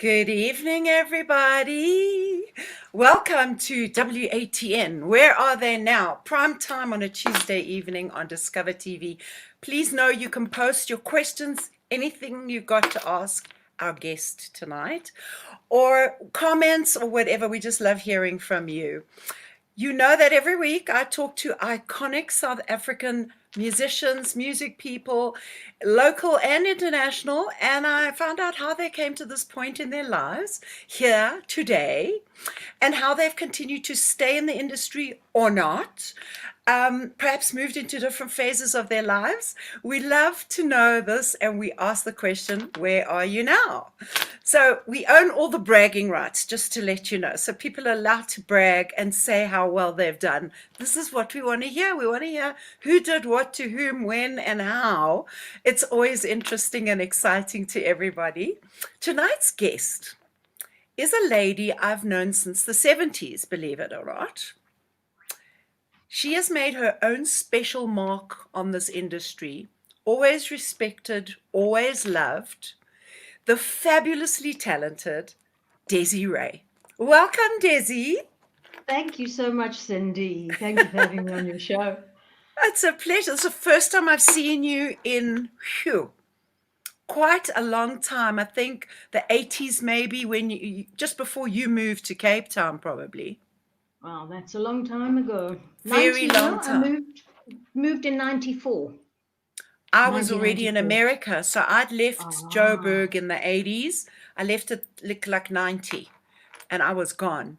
Good evening, everybody. Welcome to WATN. Where are they now? Prime time on a Tuesday evening on Discover TV. Please know you can post your questions, anything you've got to ask our guest tonight, or comments or whatever. We just love hearing from you. You know that every week I talk to iconic South African musicians, music people, local and international, and I found out how they came to this point in their lives here today and how they've continued to stay in the industry or not, perhaps moved into different phases of their lives. We love to know this, and we ask the question, where are you now? So we own all the bragging rights, just to let you know. So people are allowed to brag and say how well they've done. This is what we want to hear. We want to hear who did what to whom, when, and how. It's always interesting and exciting to everybody. Tonight's guest is a lady I've known since the 70s, believe it or not. She has made her own special mark on this industry, always respected, always loved. The fabulously talented Dezi Rey. Welcome, Dezi. Thank you so much, Cindy. Thank you for having me on your show. It's a pleasure. It's the first time I've seen you in quite a long time. I think the 80s maybe, when you just before you moved to Cape Town, probably. Wow, that's a long time ago. Very long time. I moved in 94. I was already in America, so I'd left Joburg in the 80s. I left it like 90, and I was gone.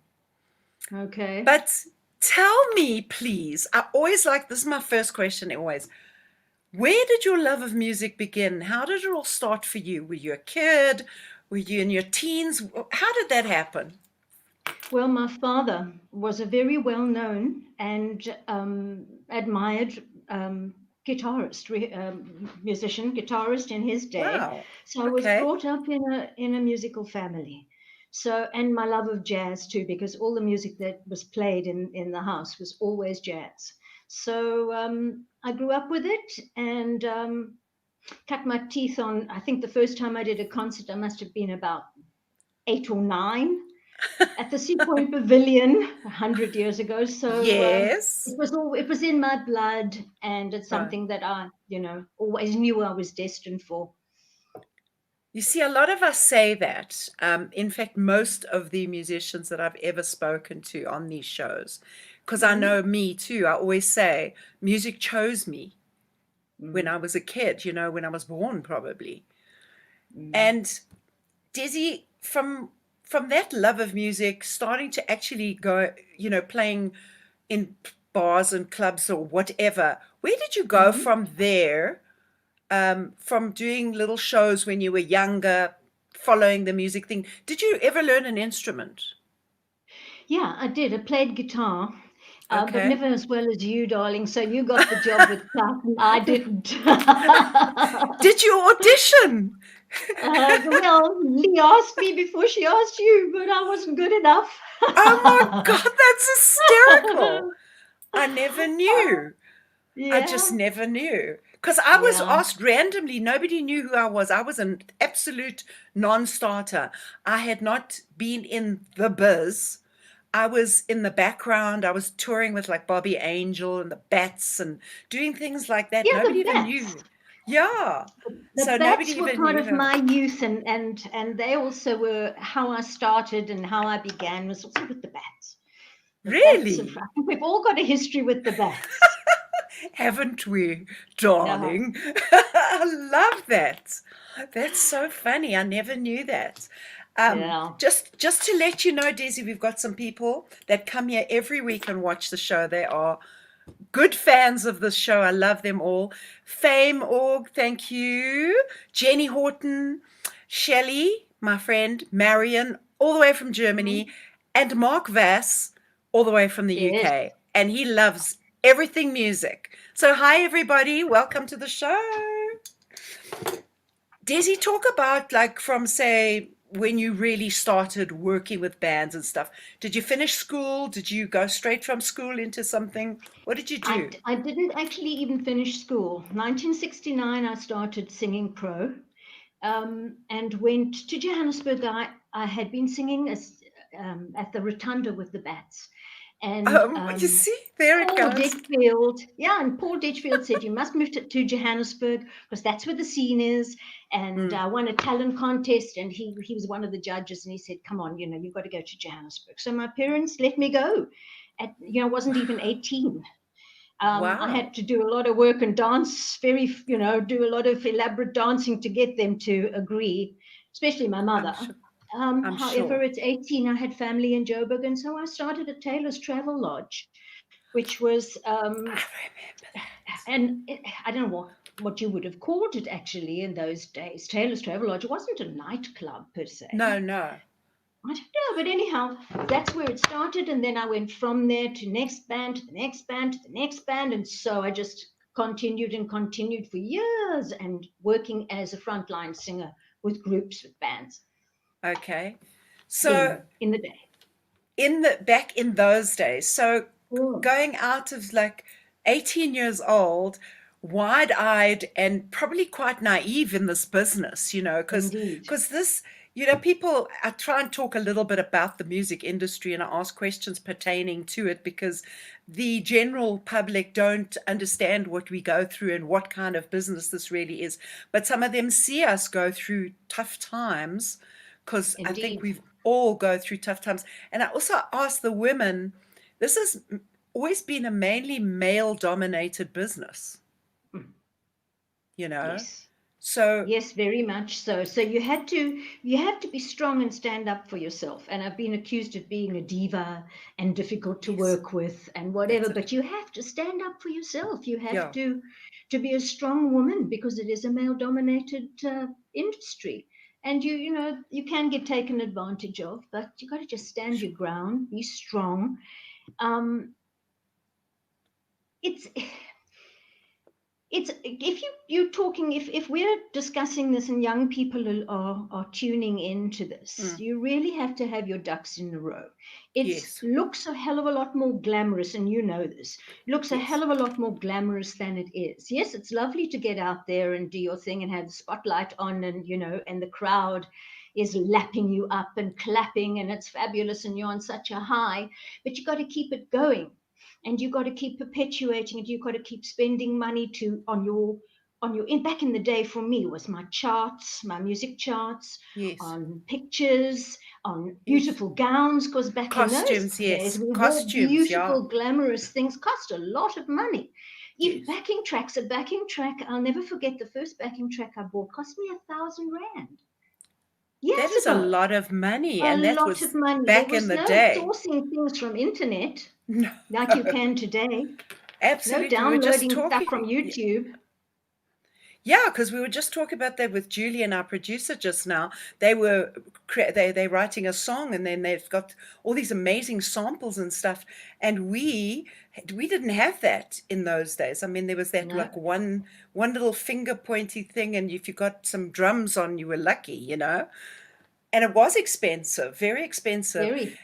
Okay. But tell me, please, I always like, this is my first question always, where did your love of music begin? How did it all start for you? Were you a kid? Were you in your teens? How did that happen? Well, my father was a very well-known and admired musician, guitarist in his day. Wow. So I was brought up in a musical family. So, and my love of jazz too, because all the music that was played in the house was always jazz. So I grew up with it and cut my teeth on, I think the first time I did a concert, I must have been about 8 or 9 at the Sea Point Pavilion 100 years ago. So yes, it was in my blood, and it's something that I, always knew I was destined for. You see, a lot of us say that. In fact, most of the musicians that I've ever spoken to on these shows, because I know me too, I always say music chose me when I was a kid, when I was born probably. And Dezi, from that love of music, starting to actually go, playing in bars and clubs or whatever, where did you go from there? From doing little shows when you were younger, following the music thing. Did you ever learn an instrument? Yeah, I did. I played guitar, but never as well as you, darling. So you got the job with that, and I didn't. Did you audition? Well, Lee asked me before she asked you, but I wasn't good enough. Oh my God, that's hysterical. I never knew. Yeah. I just never knew. Because I was asked randomly. Nobody knew who I was. I was an absolute non-starter. I had not been in the biz. I was in the background. I was touring with like Bobby Angel and the Bats and doing things like that. Yeah, nobody even knew. Yeah. The Bats were part of my youth, and they also were how I started and how I began was also with the Bats. Really? I think we've all got a history with the Bats. Haven't we, darling? I love that. That's so funny. I never knew that. Just to let you know, Dezi, we've got some people that come here every week and watch the show. They are good fans of this show. I love them all. Fame Org, thank you. Jenny Horton, Shelley, my friend, Marion, all the way from Germany, and Mark Vass, all the way from the UK. And he loves everything music. So hi, everybody. Welcome to the show. Dezi, talk about like from, say, when you really started working with bands and stuff. Did you finish school? Did you go straight from school into something? What did you do? I didn't actually even finish school. 1969, I started singing pro. and went to Johannesburg. I had been singing at the Rotunda with the Bats. And You see, there it Paul goes. Ditchfield, and Paul Ditchfield said, you must move to Johannesburg because that's where the scene is. And I won a talent contest, and he was one of the judges, and he said, come on, you've got to go to Johannesburg. So my parents let me go. I wasn't even 18. Wow. I had to do a lot of work and dance, do a lot of elaborate dancing to get them to agree, especially my mother. However, sure. at 18, I had family in Joburg, and so I started at Taylor's Travel Lodge, which was, I remember that. and I don't know what you would have called it actually in those days. Taylor's Travel Lodge, it wasn't a nightclub per se. No. I don't know, but anyhow, that's where it started. And then I went from there to next band, to the next band, to the next band. And so I just continued for years and working as a frontline singer with groups, with bands. Okay. So in the day. Back in those days, so going out of like 18 years old, wide-eyed and probably quite naive in this business, because this, people, I try and talk a little bit about the music industry and I ask questions pertaining to it because the general public don't understand what we go through and what kind of business this really is. But some of them see us go through tough times because I think we've all go through tough times. And I also ask the women, this has always been a mainly male-dominated business, Yes. So yes, very much so. So you have to be strong and stand up for yourself. And I've been accused of being a diva and difficult to work with and whatever, but you have to stand up for yourself. You have to be a strong woman because it is a male-dominated industry. And you can get taken advantage of, but you got to just stand your ground, be strong. It's if we're discussing this and young people are tuning into this, you really have to have your ducks in a row. It looks a hell of a lot more glamorous, and this. It looks a hell of a lot more glamorous than it is. Yes, it's lovely to get out there and do your thing and have the spotlight on, and and the crowd is lapping you up and clapping, and it's fabulous, and you're on such a high. But you got to keep it going. And you've got to keep perpetuating it. You've got to keep spending money back in the day for me was my charts, my music charts, on pictures, on beautiful gowns, because back in those days, we wore beautiful, glamorous things, cost a lot of money. Even backing tracks, a backing track, I'll never forget the first backing track I bought, cost me 1,000 rand. That is a lot of money, and that was back in the day. There was no sourcing things from internet like you can today. Absolutely. No downloading stuff from YouTube. Yeah, because we were just talking about that with Julie and our producer just now. They're writing a song, and then they've got all these amazing samples and stuff. And we didn't have that in those days. I mean, there was that like one little finger pointy thing, and if you got some drums on, you were lucky, And it was expensive, very expensive. Very.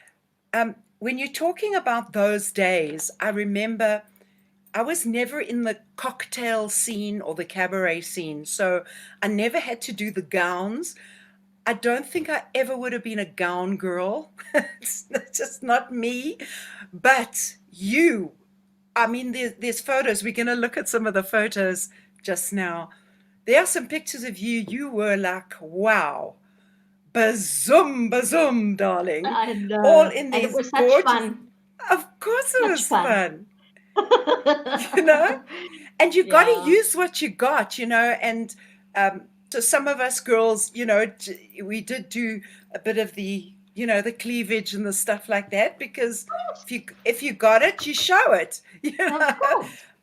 When you're talking about those days, I remember I was never in the cocktail scene or the cabaret scene, so I never had to do the gowns. I don't think I ever would have been a gown girl. It's just not me. But there's photos. We're going to look at some of the photos just now. There are some pictures of you. You were like, wow. Bazoom, darling. I know. All in these and it was gorgeous... such fun. Of course it was fun. And you got to use what you got, and so some of us girls, we did do a bit of the, the cleavage and the stuff like that, because if you got it, you show it,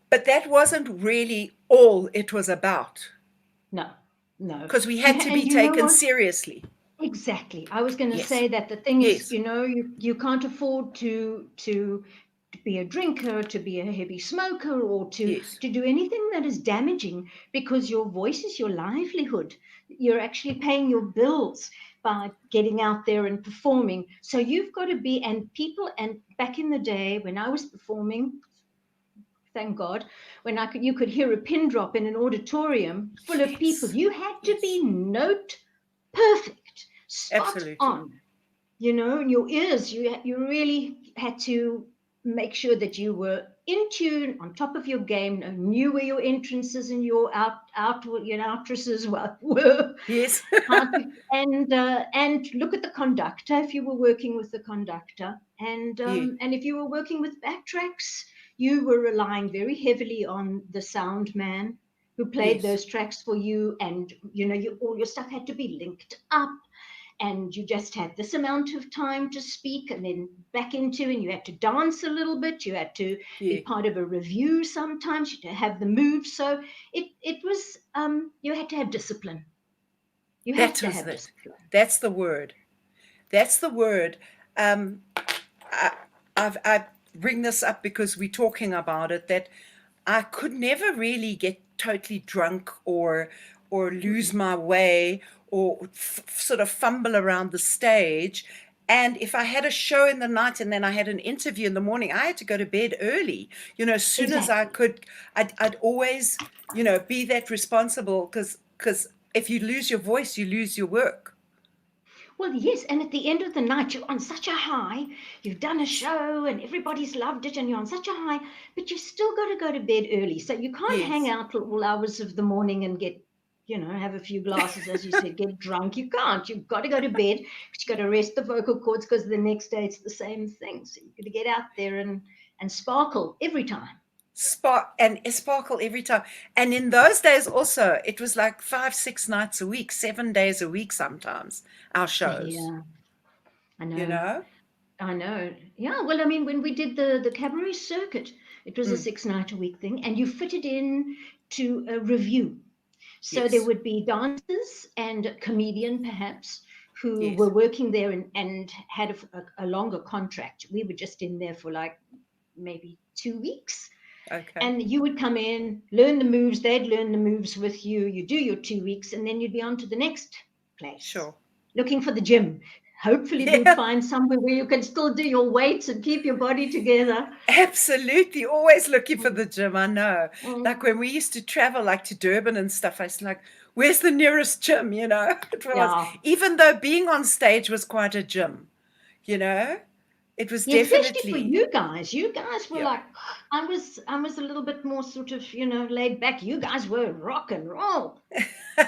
But that wasn't really all it was about. No. Because we had to be taken seriously. Exactly. I was going to say that the thing is, you can't afford to be a drinker, to be a heavy smoker, or to do anything that is damaging, because your voice is your livelihood. You're actually paying your bills by getting out there and performing. So you've got to be, and back in the day when I was performing thank God, when you could hear a pin drop in an auditorium full of people. Yes. You had to Yes. be note perfect, spot Absolutely. on. In your ears, you really had to make sure that you were in tune, on top of your game, knew where your entrances and your outresses were. Yes. And look at the conductor if you were working with the conductor, and Yeah. if you were working with backtracks, you were relying very heavily on the sound man who played Yes. those tracks for you, and all your stuff had to be linked up, and you just had this amount of time to speak and then back into, and you had to dance a little bit, you had to be Yeah. part of a review sometimes, you had to have the moves. So it was you had to have discipline. You have That to was have it. discipline. That's the word. That's the word. Um, I bring this up because we're talking about it, that I could never really get totally drunk or lose my way or sort of fumble around the stage. And if I had a show in the night and then I had an interview in the morning, I had to go to bed early. As soon as I Exactly. could, I'd always, be that responsible, because if you lose your voice, you lose your work. Well, yes, and at the end of the night, you're on such a high. You've done a show and everybody's loved it, and you're on such a high, but you still got to go to bed early. So you can't hang Yes. out till all hours of the morning and get, have a few glasses, as you said, get drunk. You can't. You've got to go to bed because you've got to rest the vocal cords, because the next day it's the same thing. So you've got to get out there and sparkle every time. Sparkle every time. And in those days also, it was like 5, 6 nights a week, 7 days a week sometimes, our shows, Yeah, I you know. know? I know. Yeah. Well, I mean, when we did the cabaret circuit, it was a Mm, 6 night a week thing, and you fitted in to a review. So there yes, would be dancers and a comedian, perhaps, who were yes. working there and had a longer contract. We were just in there for like maybe 2 weeks. Okay, And you would come in, learn the moves, they'd learn the moves with you. You do your 2 weeks, and then you'd be on to the next place, sure. looking for the gym. Hopefully, you'd Yeah, find somewhere where you can still do your weights and keep your body together. absolutely. Always looking for Mm, the gym, I know. Like mm. when we used to travel, like to Durban and stuff, I was like, where's the nearest gym, It was, Yeah. even though being on stage was quite a gym, you know? It was Yeah, especially for definitely, you guys. You guys were yeah. like, I was a little bit more sort of, laid back. You guys were rock and roll.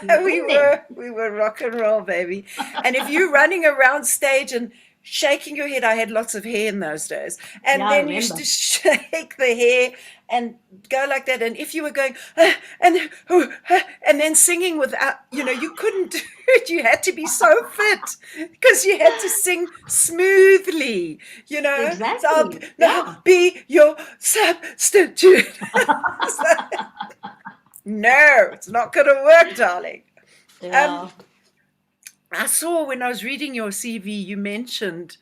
You were we in there. were we were rock and roll, baby. And if you running around stage and shaking your head, I had lots of hair in those days, Yeah, and I then you used to remember. shake the hair and go like that. And if you were going and and then singing without, you couldn't do it. You had to be so fit because you had to sing smoothly. So I'll Exactly. now Yeah. be your substitute. So, no, it's not going to work, darling. Um, Yeah. I saw when I was reading your CV, you mentioned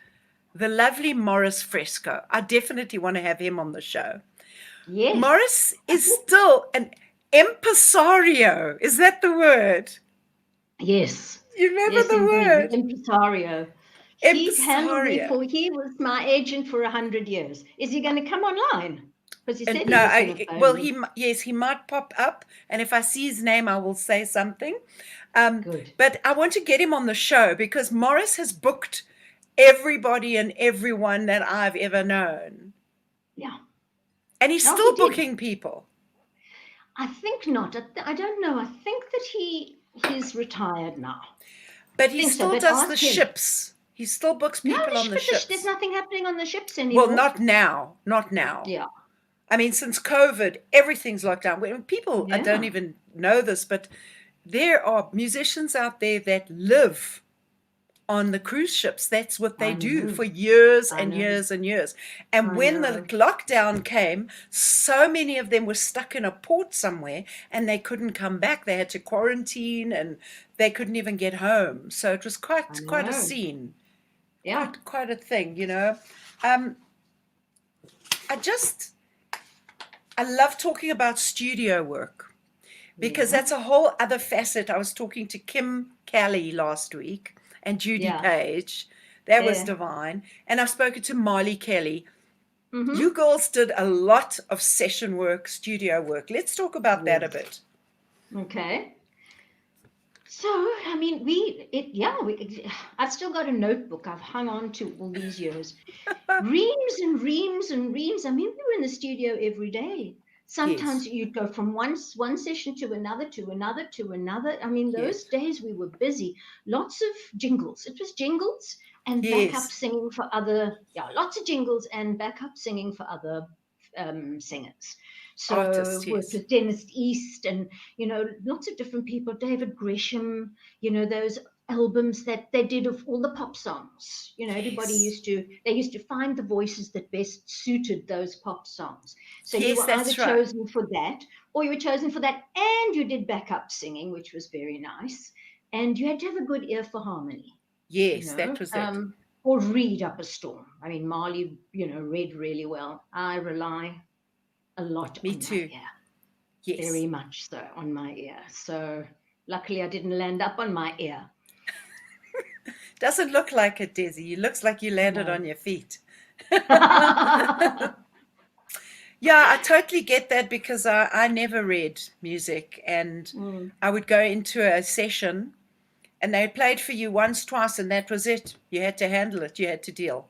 the lovely Morris Fresco. I definitely want to have him on the show. Yes. Morris is still an impresario. Is that the word? Yes. You remember Yes, the indeed. An word? impresario. Impresario. He was my agent for 100 years. Is he going to come online? Because he And said no, he was going to phone well, me. yes, he might pop up, and if I see his name, I will say something. Good. But I want to get him on the show because Morris has booked everybody and everyone that I've ever known, Yeah. and he's No, he still did. booking people. I think not. I don't know. I think that he's retired now. But I he think so. still But does the ask him. ships. He still books No, people on the there's ships. nothing happening on the ships Well, anymore. not now. Not now. Yeah. I mean, since COVID, everything's locked down. People, I don't Yeah. even know this, but there are musicians out there that live on the cruise ships. That's what they I do know. for years I and know. years and years. And I when the know. lockdown came, so many of them were stuck in a port somewhere and they couldn't come back. They had to quarantine and they couldn't even get home. So it was I quite a know. scene, Yeah. quite a thing. Um, I just I love talking about studio work because Yeah. that's a whole other facet. I was talking to Kim Kelly last week and Judy Yeah. Page. That was Yeah. divine. And I've spoken to Marley Kelly. You girls did a lot of session work, studio work. Let's talk about that a bit. Okay. So, I mean, I've still got a notebook I've hung on to all these years. Reams and reams and reams. I mean, we were in the studio every day. Sometimes you'd go from one session to another, to another, to another. I mean, those days we were busy. Lots of jingles. It was jingles and backup singing for other, lots of jingles and backup singing for other singers. So Artists, worked with Dennis East and, lots of different people, David Gresham, those albums that they did of all the pop songs. Everybody used to find the voices that best suited those pop songs. So you were either chosen for that, or you were chosen for that and you did backup singing, which was very nice. And you had to have a good ear for harmony. Yes, that was it. Or read up a storm. I mean, Marley, read really well. I rely a lot on my ear. Yes. Very much so on my ear. So luckily I didn't land up on my ear. Doesn't look like it, Dezi. It looks like you landed on your feet. Yeah, I totally get that because I never read music and I would go into a session and they played for you once, twice, and that was it. You had to handle it. You had to deal.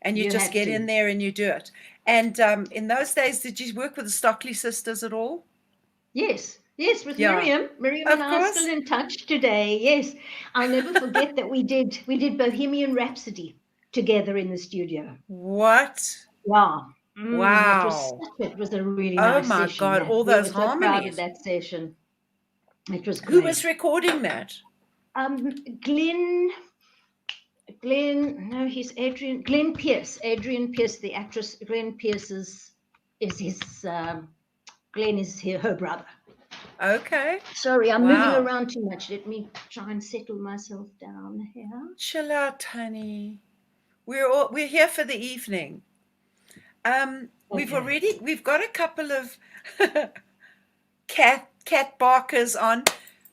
And you just get in there and you do it. And in those days, did you work with the Stockley sisters at all? Yes, with Miriam. Miriam and I are still in touch today. Yes, I'll never forget that we did Bohemian Rhapsody together in the studio. What? Yeah. Wow. It was a really nice session. Oh my God, all those harmonies. So proud of that session. It was great. Who was recording that? Glenn, no, he's Adrian. Glenn Pierce. Adrian Pierce, the actress. Glenn Pierce is his. Glenn is her brother. Okay. Sorry, I'm moving around too much. Let me try and settle myself down here. Chill out, honey. We're here for the evening. We've got a couple of cat barkers on.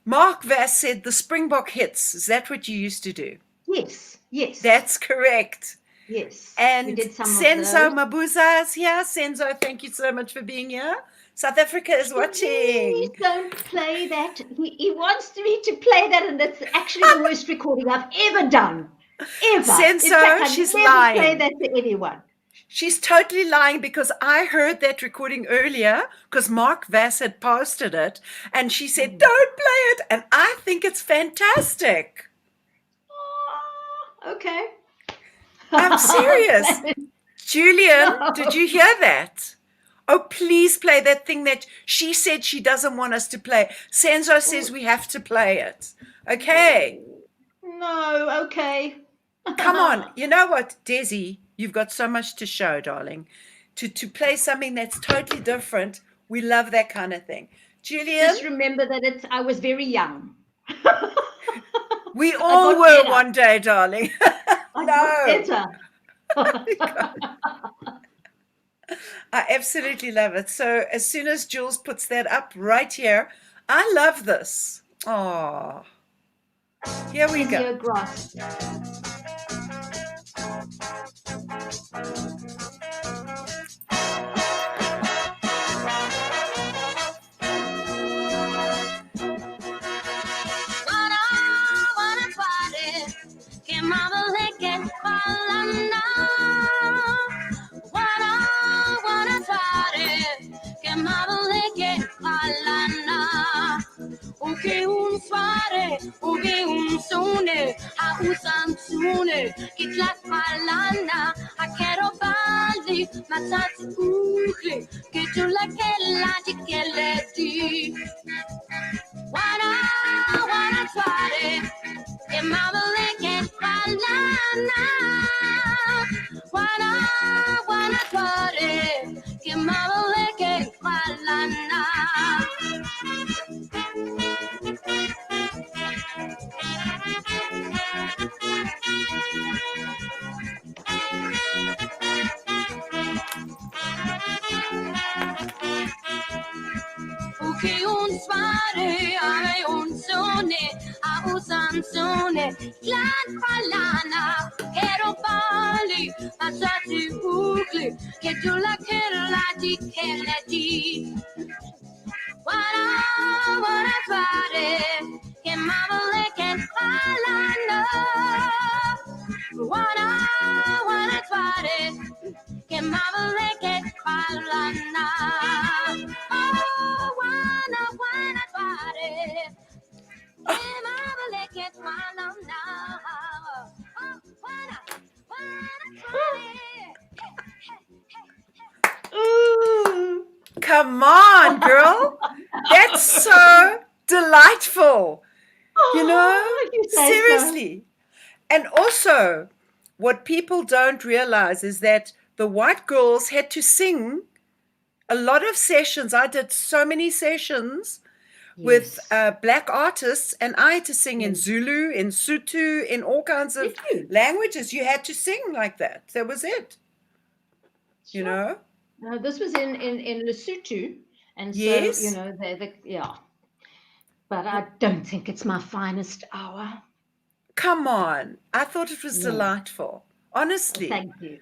Mark Vass said the Springbok hits. Is that what you used to do? Yes. That's correct. Yes. And we did some Senzo of those. Mabuza is here. Senzo, thank you so much for being here. South Africa is watching. Please don't play that. He wants me to play that, and that's actually the worst recording I've ever done. Ever. Senzo, she's lying. Play that to anyone. She's totally lying because I heard that recording earlier because Mark Vass had posted it and she said, don't play it. And I think it's fantastic. Okay. I'm serious. Julian, did you hear that? Oh, please play that thing that she said she doesn't want us to play. Senzo says we have to play it. Okay. No, okay. Come on. You know what, Dezi? You've got so much to show, darling. To play something that's totally different. We love that kind of thing. Julian? Just remember that I was very young. We all were better one day, darling. I absolutely love it. So as soon as Jules puts that up right here, I love this. Oh, here we go. Grass. usansune Klan palana Kero bali Masati ugli Ketula kerlati Kennedy Wana fare Ke mama leken palana Wana fare Ke mama leken palana Oh wana fare Ke mama leken palana Oh wana fare Ooh, come on, girl. That's so delightful. You know, You say so. seriously. And also, what people don't realize is that the white girls had to sing a lot of sessions. I did so many sessions with Yes. black artists, and I had to sing in Yes. Zulu, in Sotho, in all kinds of Did you? languages. You had to sing like that. That was it, you Sure. know? This was in Lesotho, and so Yes. yeah. But I don't think it's my finest hour. Come on. I thought it was No. delightful. Honestly. Thank you.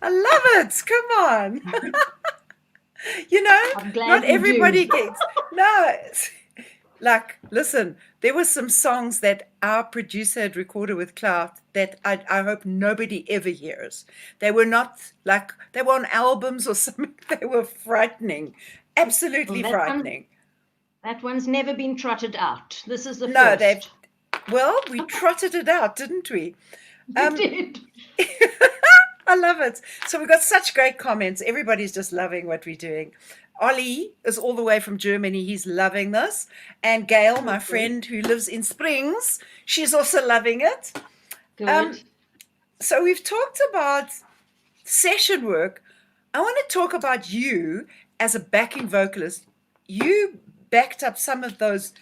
I love it. Come on. You know, I'm glad not you everybody do. gets. No. Like, listen, there were some songs that our producer had recorded with Clout that I hope nobody ever hears. They were not like, they were on albums or something. They were frightening. Absolutely Well, frightening. That one's never been trotted out. This is the No, they've, first. well, we trotted it out, didn't we? You did. I love it. So we've got such great comments. Everybody's just loving what we're doing. Ollie is all the way from Germany. He's loving this. And Gail, my Okay. friend who lives in Springs, she's also loving it. Good. So we've talked about session work. I want to talk about you as a backing vocalist. You backed up some of those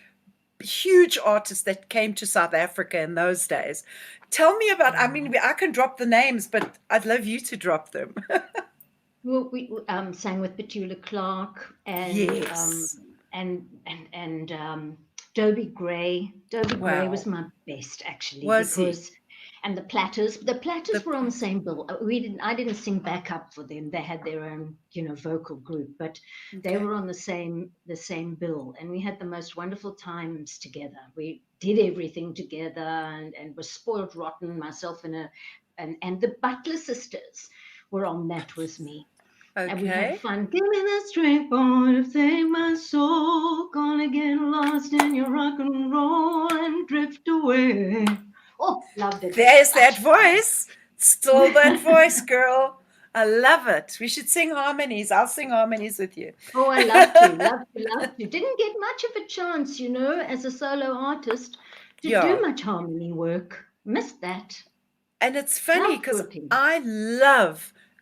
huge artists that came to South Africa in those days. Tell me about, I mean, I can drop the names, but I'd love you to drop them. Well, we sang with Petula Clark and Yes. and Dobie Gray. Dobie Gray was Wow. my best actually Was he? because and the Platters. The Platters The- were on the same bill. I didn't sing backup for them. They had their own, vocal group, but they Okay. were on the same bill, and we had the most wonderful times together. We did everything together and was spoiled rotten. Myself and the Butler sisters were on that with me. And we had Okay. fun. Give me the strength, boy, to save my soul. Gonna get lost in your rock and roll and drift away. Oh, loved it. There's that voice. Still that voice, girl. I love it. We should sing harmonies. I'll sing harmonies with you. Oh, I love to. Didn't get much of a chance, as a solo artist to Yeah. do much harmony work. Missed that. And it's funny Love because working. I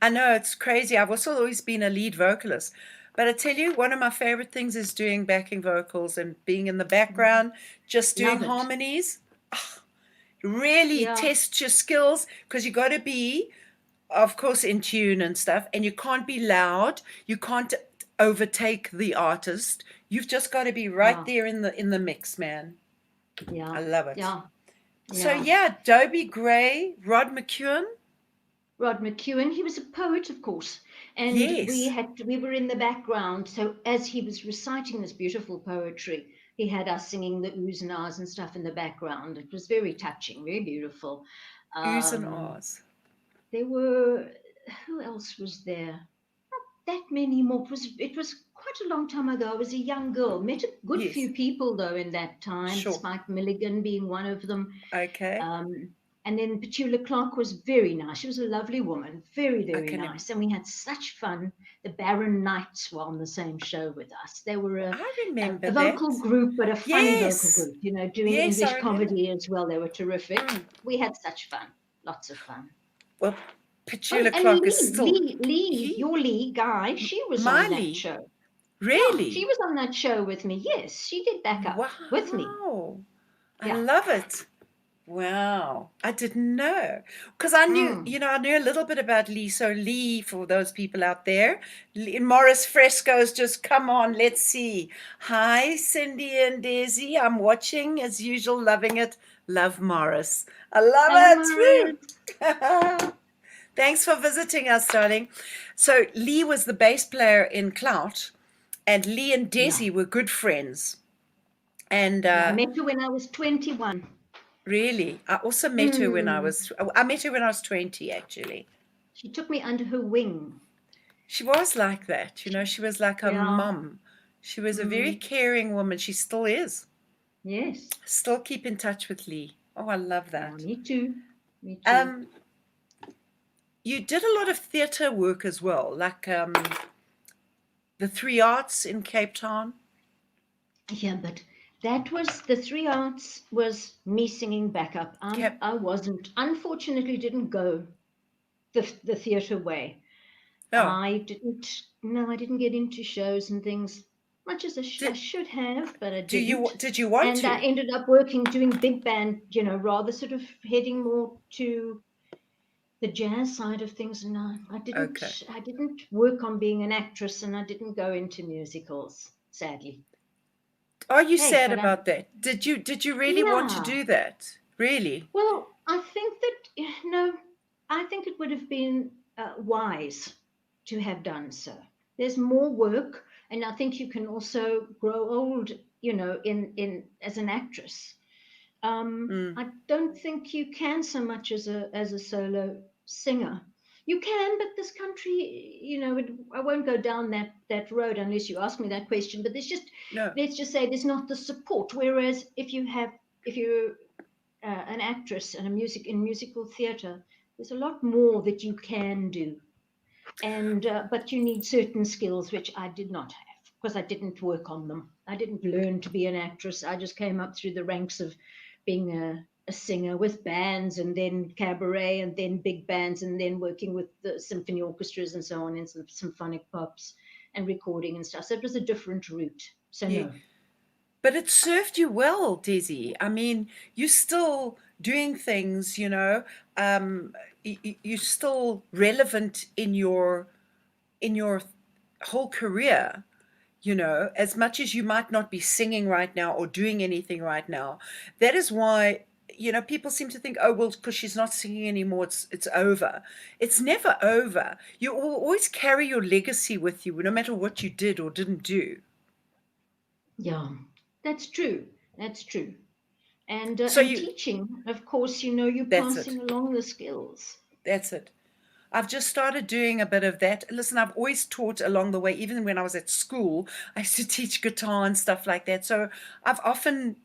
know it's crazy. I've also always been a lead vocalist. But I tell you, one of my favorite things is doing backing vocals and being in the background, just doing Love it. harmonies. Really Yeah. test your skills because you got to be, of course, in tune and stuff. And you can't be loud. You can't overtake the artist. You've just got to be right Yeah. there in the mix, man. Yeah. I love it. Yeah. So yeah, Dobie Gray, Rod McEwen. Rod McEwen, he was a poet, of course, and Yes. we were in the background. So as he was reciting this beautiful poetry, he had us singing the oohs and ahs and stuff in the background. It was very touching, very beautiful. Oohs and ahs. There were, who else was there? Not that many more. It was quite a long time ago. I was a young girl. Met a good Yes. few people though in that time. Sure. Spike Milligan being one of them. Okay. And then Petula Clark was very nice. She was a lovely woman, very, very Okay. nice. And we had such fun. The Barron Knights were on the same show with us. They were I remember a that. vocal group, but a funny Yes. vocal group, doing Yes, I English remember. comedy as well. They were terrific. Mm. We had such fun, lots of fun. Well, Petula and Clark Lee, is still your Lee guy, she was My on Lee? that show. really. Yeah, she was on that show with me. Yes, she did back up with me. Wow. I Yeah. love it. Wow, I didn't know because I knew, Mm. I knew a little bit about Lee. So Lee, for those people out there, Morris Frescoes, just come on, let's see. Hi, Cindy and Dezi. I'm watching as usual, loving it. Love Morris. I love Hello, it. Morris. Woo. Thanks for visiting us, darling. So Lee was the bass player in Clout, and Lee and Yeah. Desi were good friends. And Yeah, I met her when I was 21. really, I also met her when I Mm. met her when I was 20, actually. She took me under her wing. She was like that, she was like a Yeah. mum. She was a very Mm. caring woman. She still is. Yes. Still keep in touch with Lee. Oh, I love Yeah, that. me too. Me too. You did a lot of theatre work as well, like the Three Arts in Cape Town. Yeah, but that was the Three Arts was me singing backup. I wasn't, unfortunately, didn't go the theatre way. Oh, I didn't get into shows and things much as I did, should have, but I do you didn't. did you want And I to? ended up doing big band, rather sort of heading more to the jazz side of things. And Okay. I didn't work on being an actress, and I didn't go into musicals, sadly. Are you Hey, sad but about that? Did you really want to yeah. do that? Really? Well, I think that, I think it would have been wise to have done so. There's more work, and I think you can also grow old, in as an actress. Mm. I don't think you can so much as a solo singer. You can, but this country, I won't go down that road unless you ask me that question. But No. let's just say there's not the support. Whereas if you're an actress and in musical theatre, there's a lot more that you can do, and but you need certain skills which I did not have because I didn't work on them. I didn't learn to be an actress. I just came up through the ranks of being a singer with bands, and then cabaret, and then big bands, and then working with the symphony orchestras and so on, and some symphonic pops and recording and stuff. So it was a different route. So You, no. but it served you well, Desi. I mean, you're still doing things, you're still relevant in your whole career, as much as you might not be singing right now or doing anything right now. That is why, people seem to think, oh, well, because she's not singing anymore, it's over. It's never over. You will always carry your legacy with you, no matter what you did or didn't do. Yeah, that's true. That's true. So And teaching, of course, you're that's it. passing along the skills. That's it. I've just started doing a bit of that. Listen, I've always taught along the way, even when I was at school, I used to teach guitar and stuff like that. So I've often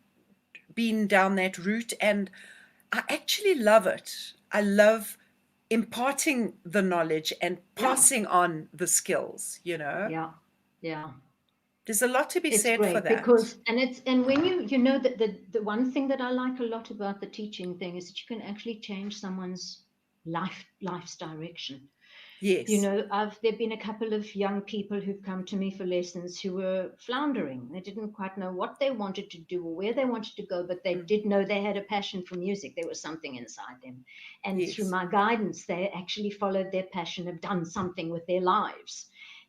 been down that route, and I actually love it. I love imparting the knowledge and Yeah, passing on the skills, yeah, yeah. There's a lot to be It's said for great that. because, and when you know that the one thing that I like a lot about the teaching thing is that you can actually change someone's life's direction. Yes. There've been a couple of young people who've come to me for lessons who were floundering. They didn't quite know what they wanted to do or where they wanted to go, but they Mm, did know they had a passion for music. There was something inside them. And through yes. my guidance, they actually followed their passion, have done something with their lives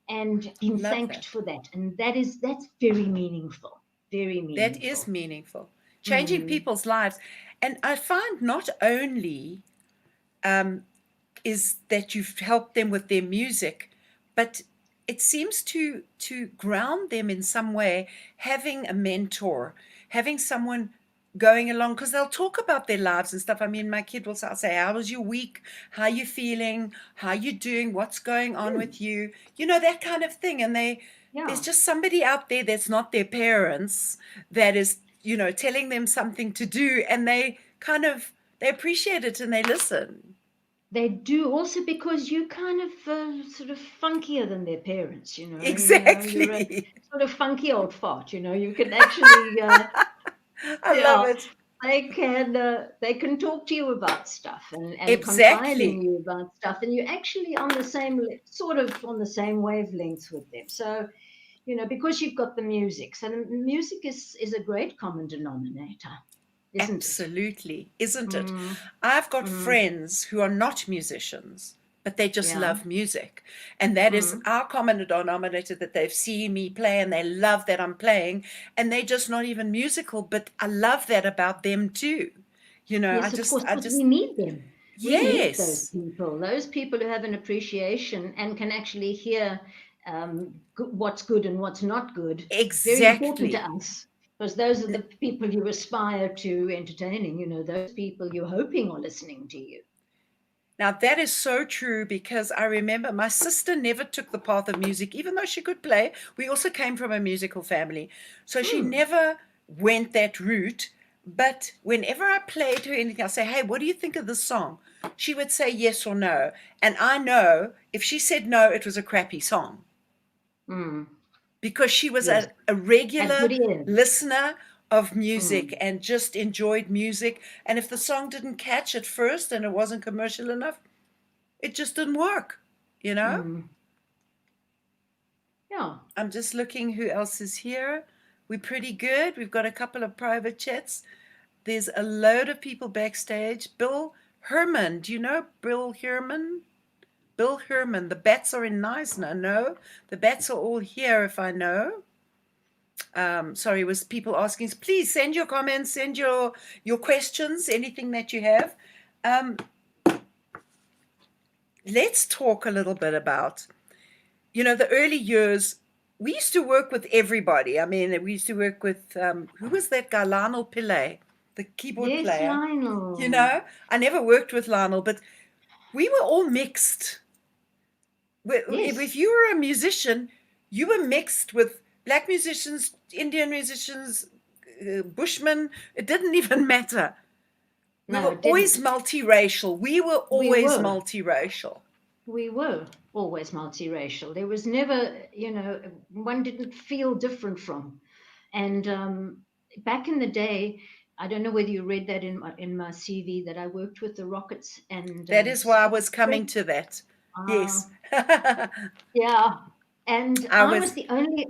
and been Love thanked that. for that. And that's very meaningful. Very That is meaningful. meaningful. Changing Mm. people's lives. And I find not only um, is that you've helped them with their music, but it seems to ground them in some way, having a mentor, having someone going along, because they'll talk about their lives and stuff. I mean, my kid will say, how was your week? How are you feeling? How are you doing? What's going on Mm. with you? That kind of thing. And there's Yeah. just somebody out there that's not their parents that is, telling them something to do, and they appreciate it and they listen. They do also because you kind of sort of funkier than their parents, you're a Exactly. sort of funky old fart, you can actually, I love yeah, it. they can talk to you about stuff and confide in Exactly. you about stuff, and you're actually on the same, sort of on the same wavelengths with them. So, because you've got the music. So the music is a great common denominator. isn't it? Absolutely, isn't it? Mm, I've got mm, friends who are not musicians, but they just yeah. love music. And that is Mm. our common denominator, that they've seen me play and they love that I'm playing. And they're just not even musical, but I love that about them too. You know, Yes, of course, I because we just, need them. We need yes, those people who have an appreciation and can actually hear what's good and what's not good. Very important to exactly. us, because those are the people you aspire to entertaining, those people you're hoping are listening to you. Now, that is so true, because I remember my sister never took the path of music, even though she could play. We also came from a musical family. So she Hmm. never went that route. But whenever I played her anything, I say, hey, what do you think of this song? She would say yes or no. And I know if she said no, it was a crappy song, Hmm. because she was Yes, a had regular good ears. listener of Hmm. music and just enjoyed music. And if the song didn't catch at first and it wasn't commercial enough, it just didn't work, you know? Hmm. Yeah. I'm just looking who else is here. We're pretty good. We've got a couple of private chats. There's a load of people backstage. Bill Herman, do you know Bill Herman? Bill Herman, the bats are in Neisner. No, the bats are all here, if I know. Sorry, was people asking? Please send your comments, send your questions, anything that you have. Um, let's talk a little bit about, the early years. We used to work with everybody. I mean, we used to work with, who was that guy? Lionel Pillay, the keyboard Yes, player. Lionel. I never worked with Lionel, but we were all mixed. If Yes. you were a musician, you were mixed with black musicians, Indian musicians, Bushmen. It didn't even matter. We No, were it always didn't. multiracial. We were We always were. multiracial. We were always multiracial. There was never, one didn't feel different from. And back in the day, I don't know whether you read that in my CV, that I worked with the Rockets and That is why I Pacific was coming Express. to that. Uh, Yes. yeah, and I I was was, the only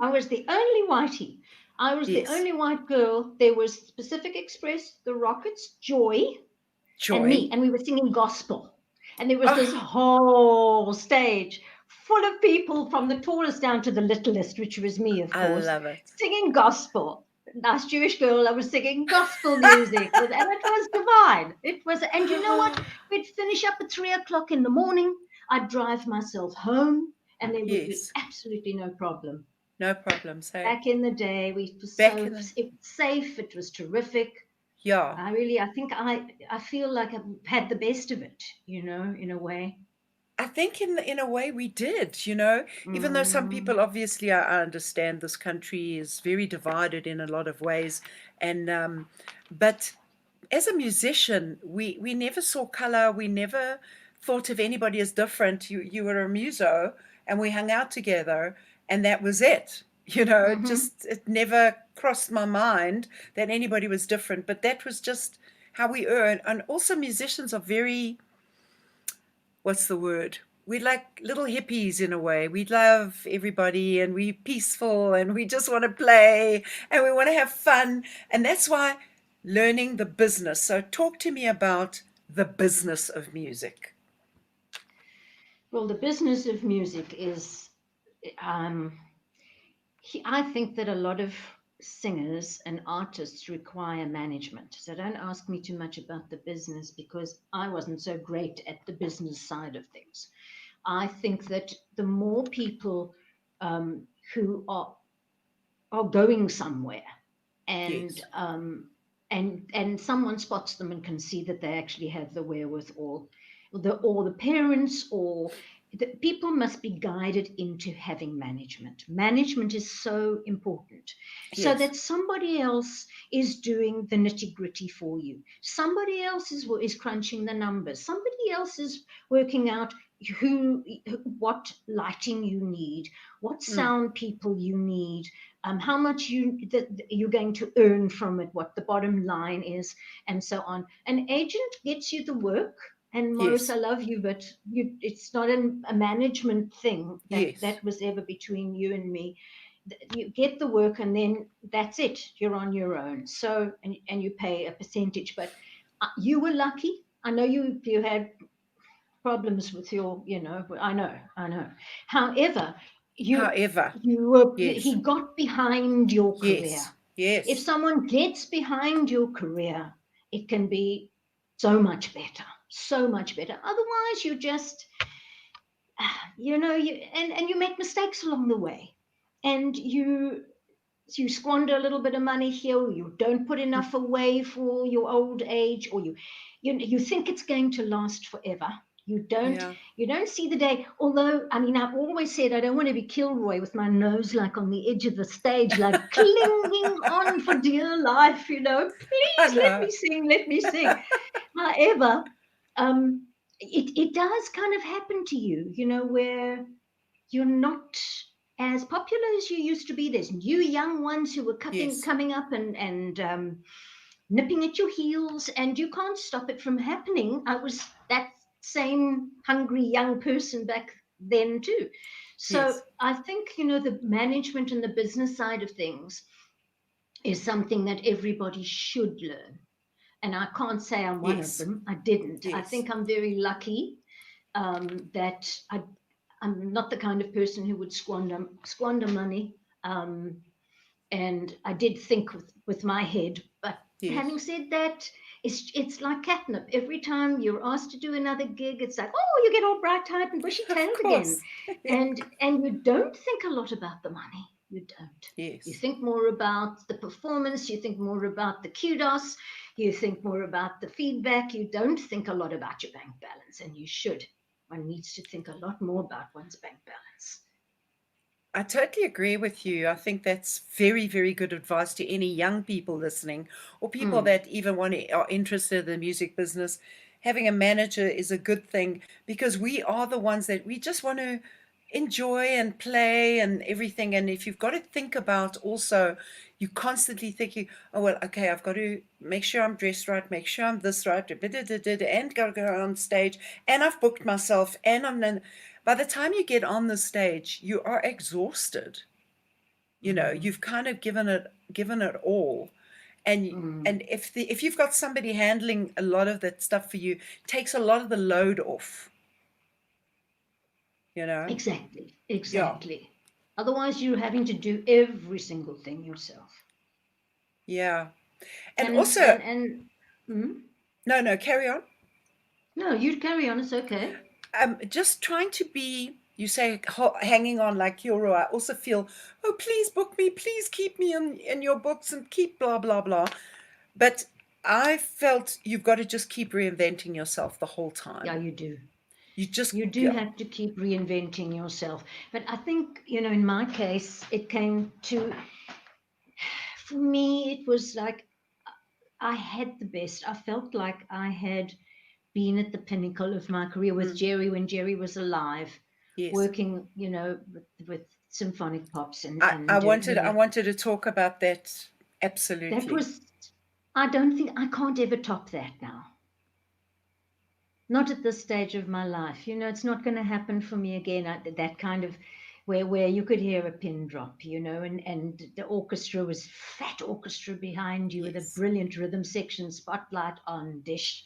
whitey. I was the yes. only white girl. There was Pacific Express, the Rockets, Joy, and Joy. me, and we were singing gospel. And there was this Oh, whole stage full of people, from the tallest down to the littlest, which was me, of I course, love it. singing gospel. Nice Jewish girl, I was singing gospel music, and it was divine. It was, and you know what? We'd finish up at 3 o'clock in the morning. I'd drive myself home, and there would be Yes. absolutely no problem. No problems. Hey, Back in the day, we were back so in the, it was safe. It was terrific. yeah. I think I feel like I've had the best of it, in a way. I think in a way we did, even though some Mm, people, obviously, I understand this country is very divided in a lot of ways. And, but as a musician, we never saw color. We never thought of anybody as different. You were a muso, and we hung out together, and that was it. hmm. Just it never crossed my mind that anybody was different. But that was just how we were. And also, musicians are very, what's the word? We're like little hippies in a way. We love everybody and we're peaceful and we just want to play and we want to have fun. And that's why learning the business. So, talk to me about the business of music. Well, the business of music is, um, I think that a lot of singers and artists require management. So don't ask me too much about the business, because I wasn't so great at the business side of things. I think that the more people who are going somewhere, and Yes. and someone spots them and can see that they actually have the wherewithal, or the parents, or the people must be guided into having management is so important, so Yes. that somebody else is doing the nitty gritty for you, somebody else is crunching the numbers, somebody else is working out who what lighting you need, what Mm, sound people you need, how much you're going to earn from it, what the bottom line is, and so on. An agent gets you the work, and Morris, I yes. love you, but it's not a management thing that Yes. was ever between you and me. you get the work and then that's it. You're on your own. So, and you pay a percentage, but you were lucky. I know you had problems with your, I know. However, However, yes, he got behind your career. yes, If someone gets behind your career, it can be so much better, so much better. Otherwise, you just, and you make mistakes along the way, and you squander a little bit of money here, or you don't put enough away for your old age, or you think it's going to last forever. You don't see the day. Although, I mean, I've always said I don't want to be Kilroy with my nose like on the edge of the stage, like clinging on for dear life, Please let me sing. However, it does kind of happen to you, where you're not as popular as you used to be. There's new young ones who are coming up and nipping at your heels, and you can't stop it from happening. I was that same hungry young person back then too. So I think, the management and the business side of things is something that everybody should learn. And I can't say I'm one of them. I didn't. I think I'm very lucky that I'm not the kind of person who would squander money. And I did think with my head. But having said that, it's like catnip. Every time you're asked to do another gig, it's like, oh, you get all bright-eyed and bushy-tailed again. And you don't think a lot about the money. You don't. Yes. You think more about the performance. You think more about the kudos. You think more about the feedback. You don't think a lot about your bank balance, and you should. One needs to think a lot more about one's bank balance. I totally agree with you. I think that's very, very good advice to any young people listening, or people that even are interested in the music business. Having a manager is a good thing, because we are the ones that we just want to enjoy and play and everything. And if you've got to think about also, you're constantly thinking, oh, well, okay, I've got to make sure I'm dressed right, make sure I'm this right, and go on stage, and I've booked myself, and by the time you get on the stage, you are exhausted. You've kind of given it all. And if you've got somebody handling a lot of that stuff for you, it takes a lot of the load off. Exactly. Yeah. Otherwise, you're having to do every single thing yourself. Yeah. And also... No, carry on. No, you carry on. It's okay. Just trying to be, you say, hanging on like Kilroy. I also feel, oh, please book me. Please keep me in your books and keep blah, blah, blah. But I felt you've got to just keep reinventing yourself the whole time. Yeah, you do. You do have to keep reinventing yourself. But I think, in my case, it came to, for me, it was like I had the best. I felt like I had been at the pinnacle of my career with Jerry when Jerry was alive, working, with symphonic pops. And I wanted to talk about that. Absolutely. That was, I can't ever top that now. Not at this stage of my life. It's not going to happen for me again. That kind of where you could hear a pin drop, and the orchestra was fat orchestra behind you with a brilliant rhythm section, spotlight on dish.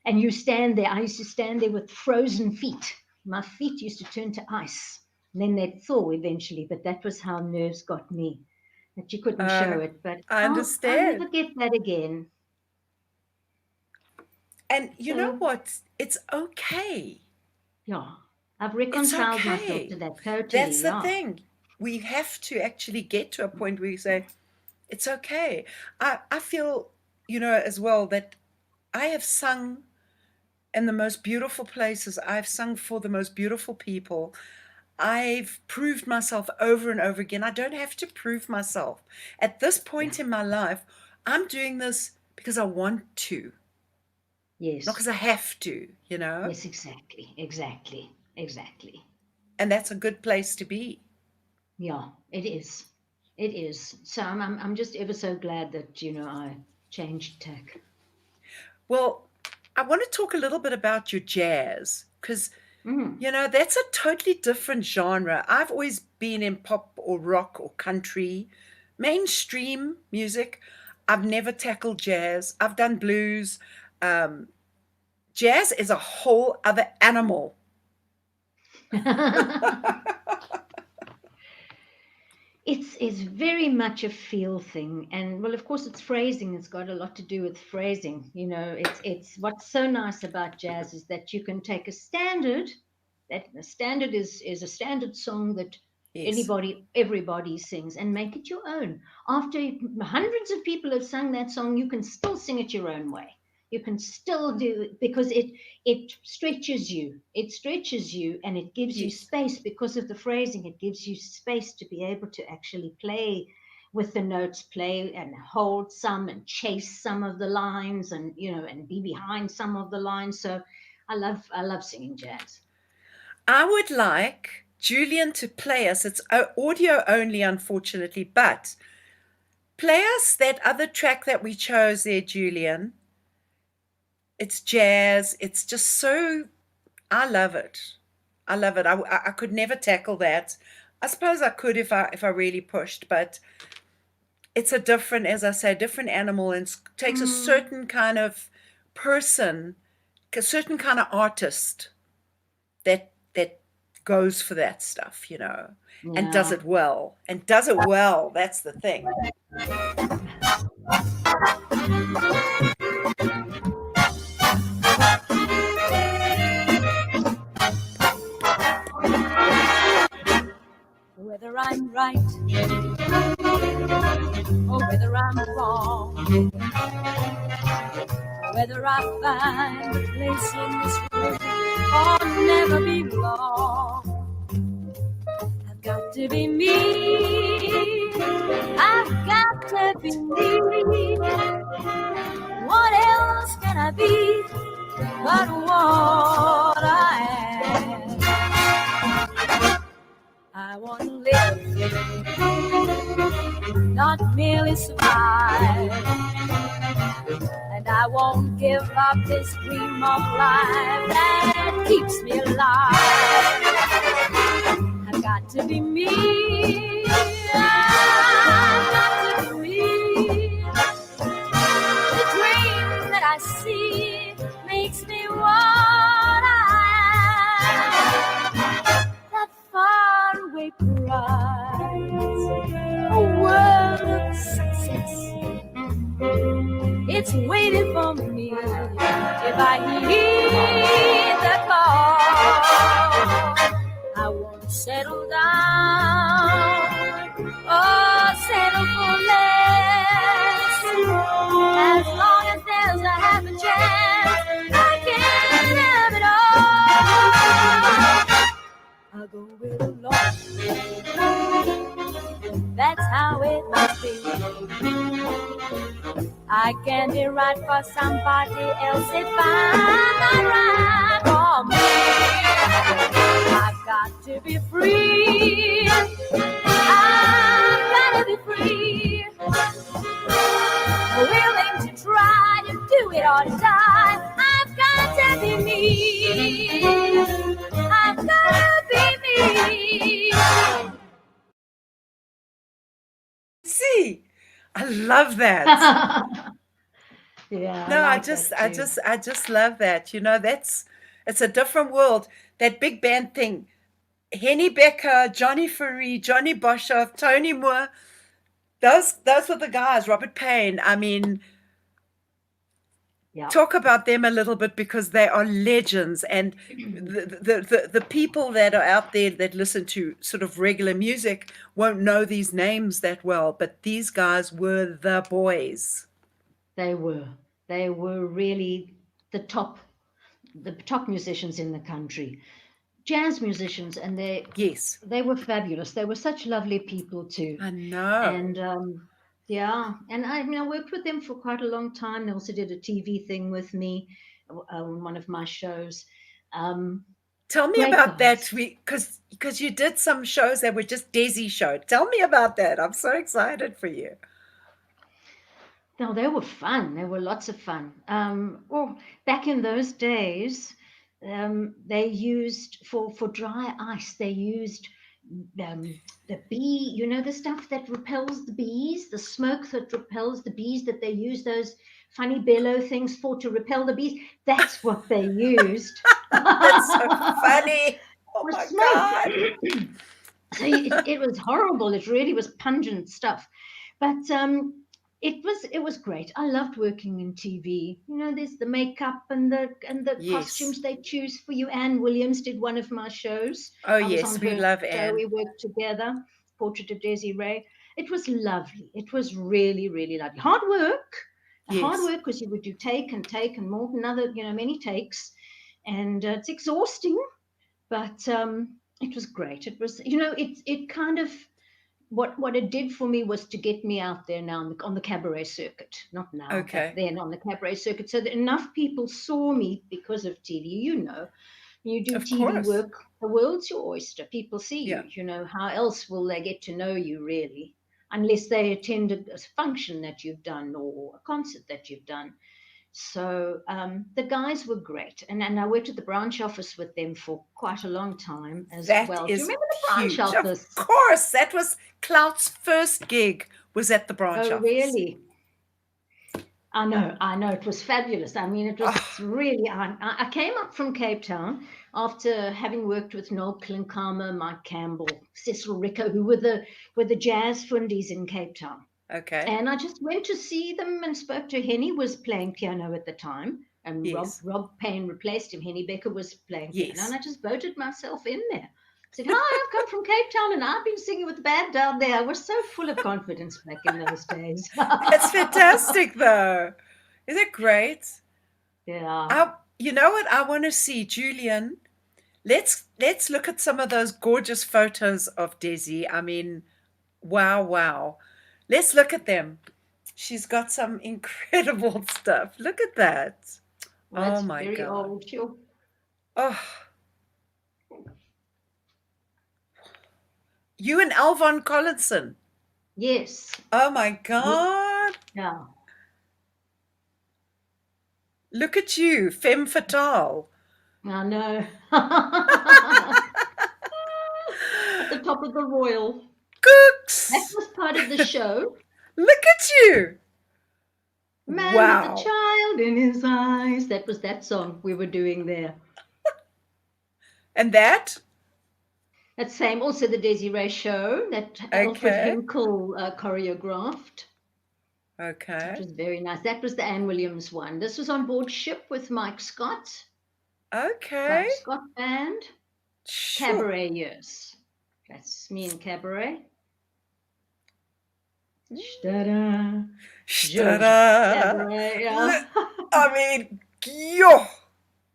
And you stand there. I used to stand there with frozen feet. My feet used to turn to ice. And then they'd thaw eventually, but that was how nerves got me. That you couldn't show it. But I understand. I'll never get that again. And you know what? It's okay. Yeah. I've reconciled myself to that totally. That's the thing. We have to actually get to a point where you say, it's okay. I feel, as well, that I have sung in the most beautiful places. I've sung for the most beautiful people. I've proved myself over and over again. I don't have to prove myself. At this point in my life, I'm doing this because I want to. Yes. Not because I have to, Yes, exactly. And that's a good place to be. Yeah, it is. So I'm just ever so glad that, I changed tack. Well, I want to talk a little bit about your jazz, because Mm. You know, that's a totally different genre. I've always been in pop or rock or country, mainstream music. I've never tackled jazz. I've done blues. Um, Jazz is a whole other animal. It's very much a feel thing, and well, of course, it's phrasing. It's got a lot to do with phrasing. You know, it's what's so nice about jazz is that you can take a standard. That a standard is a standard song that Yes. everybody sings, and make it your own. After hundreds of people have sung that song, you can still sing it your own way. You can still do it because it stretches you. It stretches you, and it gives you Yes. space because of the phrasing. It gives you space to be able to actually play with the notes, play and hold some and chase some of the lines, and and be behind some of the lines. So I love singing jazz. I would like Julian to play us. It's audio only, unfortunately, but play us that other track that we chose there, Julian. It's jazz. It's just so, I love it. I love it. I could never tackle that. I suppose I could if I really pushed, but it's a different, as I say, different animal, and takes a certain kind of person, a certain kind of artist that goes for that stuff, and does Yeah. it well. And does it well. That's the thing. Whether I'm right or whether I'm wrong, whether I find a place in this world or never belong, I've got to be me. I've got to be me. What else can I be but what I am? I want to live, not merely survive. And I won't give up this dream of life that keeps me alive. I've got to be me. I've got to be me. The dream that I see makes me what I am. That faraway prize, a world of success. It's waiting for me if I heed the call. I won't settle down or settle for less. As long as there's a happy chance, I can have it all. I'll go with the Lord. That's how it must be. I can't be right for somebody else if I'm not right for me. I've got to be free. I've got to be free. Willing to try to do it or die. I've got to be me. I've got to be me. See, I love that. Yeah. No, I like just that too. I just love that. It's a different world. That big band thing. Henny Becker, Johnny Faree, Johnny Boshoff, Tony Moore. Those were the guys. Robert Payne. I mean, Yeah. talk about them a little bit, because they are legends, and the people that are out there that listen to sort of regular music won't know these names that well, but these guys were the boys. They were really the top musicians in the country, jazz musicians, and Yes, they were fabulous. They were such lovely people too. I know. And yeah, and I worked with them for quite a long time. They also did a TV thing with me on one of my shows. Tell me Great about that, guys. because you did some shows that were just Desi show. Tell me about that. I'm so excited for you. No, they were fun. They were lots of fun. Well, back in those days, they used for dry ice. They used the bee, the stuff that repels the bees, the smoke that repels the bees, that they use those funny bellow things for to repel the bees. That's what they used. That's so funny. Oh Was my smoke. God. So it was horrible. It really was pungent stuff, but it was great. I loved working in TV. There's the makeup and the Yes. costumes they choose for you. Anne Williams did one of my shows. Oh, I was yes, on we her love show. Anne. We worked together. Pockittv Dezi Rey. It was lovely. It was really, really lovely. Hard work. Yes. Hard work, because you would do take and more, another, many takes, and it's exhausting, but it was great. It was, it kind of, what it did for me was to get me out there now on the cabaret circuit. Not now, Okay. but then on the cabaret circuit, so that enough people saw me because of TV. You do Of TV course. work, the world's your oyster. People see Yeah. you. How else will they get to know you, really? Unless they attend a function that you've done or a concert that you've done. So the guys were great, and I worked at the branch office with them for quite a long time as That well. is Do you remember the branch huge. office? Of course, that was Clout's first gig, was at the branch Oh, office. really? I know. It was fabulous. I mean, it was really. I came up from Cape Town after having worked with Noel Klinkhamer, Mike Campbell, Cecil Rico, who were the jazz fundies in Cape Town. Okay. And I just went to see them and spoke to Henny, was playing piano at the time. And Yes. Rob Payne replaced him. Henny Becker was playing Yes. piano. And I just voted myself in there. I said, hi, I've come from Cape Town and I've been singing with the band down there. I was so full of confidence back in those days. That's fantastic, though. Isn't it great? Yeah. You know what I want to see, Julian? Let's look at some of those gorgeous photos of Dezi. I mean, wow. Let's look at them. She's got some incredible stuff. Look at that. Well, oh my very God. old, sure. Oh. You and Alvon Collinson. Yes. Oh my God. Yeah. Look at you, femme fatale. I know. At the top of the Royal. Cooks. That was part of the show. Look at you. Man Wow. with a child in his eyes. That was that song we were doing there. And that? That same, also the Dezi Rey show that Alfred Okay. Hinkle choreographed. Okay. That was very nice. That was the Anne Williams one. This was on board ship with Mike Scott. Okay. Mike Scott Band. Sure. Cabaret years. That's me in Cabaret. Shtada. Shtada. Cabaret, yeah. I mean, yo,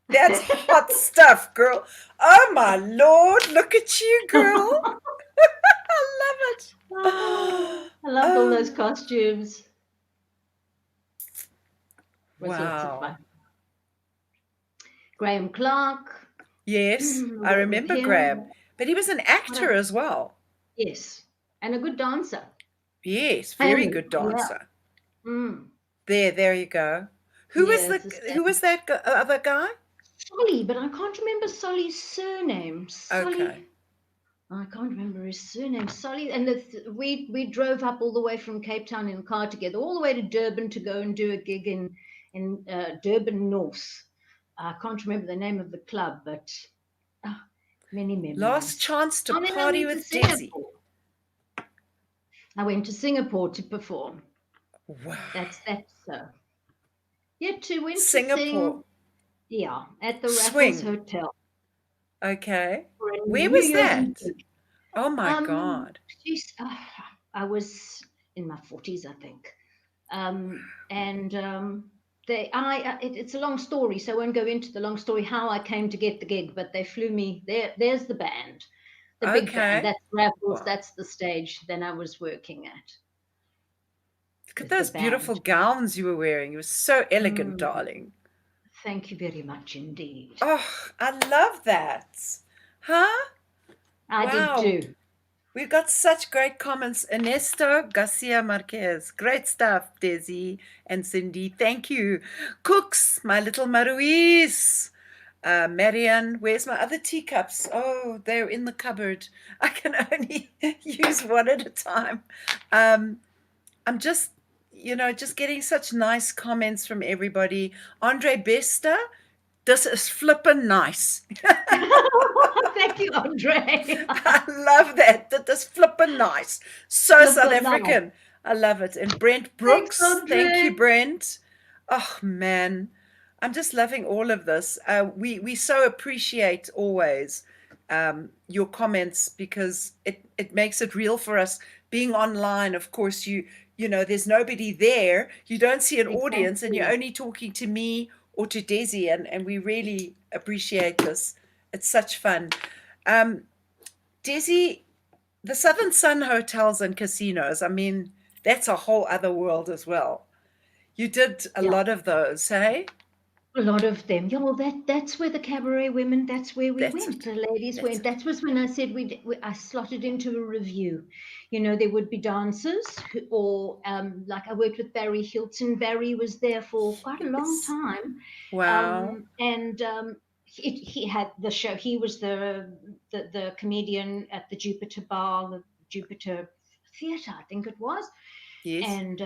that's hot stuff, girl. Oh my Lord, look at you, girl. I love it. I loved all those costumes. Was lots of Wow. fun. Graham Clark. Yes, I remember him. Graham, but he was an actor as well. Yes, and a good dancer. Yes, very And- good dancer. Mm. There you go. Who Yes, was that other guy? Solly, but I can't remember Solly's surname. Solly. Okay. I can't remember his surname. Solly, and we drove up all the way from Cape Town in a car together, all the way to Durban to go and do a gig in Durban North. I can't remember the name of the club, but many memories. Last chance to And then I party went with to Dezi. Singapore. I went to Singapore to perform. Wow. That's yeah, went Singapore. to sing. Yeah, at the Swing. Raffles Hotel. Okay. for a Where New was Year's that? Eve. Oh my God. Geez, I was in my 40s, I think. It's a long story, so I won't go into the long story how I came to get the gig, but they flew me there. There's the band, the big Okay. band. That's Raffles. Wow. That's the stage. Then I was working at. Look at the those beautiful band. gowns you were wearing. You were so elegant, darling. Thank you very much indeed. Oh, I love that. Huh? I wow. did too. We've got such great comments. Ernesto Garcia Marquez. Great stuff, Dezi and Cindy. Thank you. Cooks, my little Maruis. Marianne, where's my other teacups? Oh, they're in the cupboard. I can only use one at a time. I'm just, just getting such nice comments from everybody. Andre Bester, this is flippin' nice. Thank you, Andre. I love that. That is flippin' nice. So South Flippin' nice. African. I love it. And Brent Thanks, Brooks, Andre. thank you, Brent. Oh, man. I'm just loving all of this. We so appreciate always your comments, because it makes it real for us. Being online, of course, there's nobody there. You don't see an audience, and you're only talking to me or to Dezi, and we really appreciate this. It's such fun. Dezi, the Southern Sun hotels and casinos, I mean, that's a whole other world as well. You did a lot of those, hey? A lot of them. Yeah, well, that's where the cabaret women, that's where we went. The ladies went. That was when I said I slotted into a review. There would be dancers, or like I worked with Barry Hilton. Barry was there for quite a long time. Wow. He had the show. He was the comedian at the Jupiter Bar, the Jupiter Theatre, I think it was. Yes. And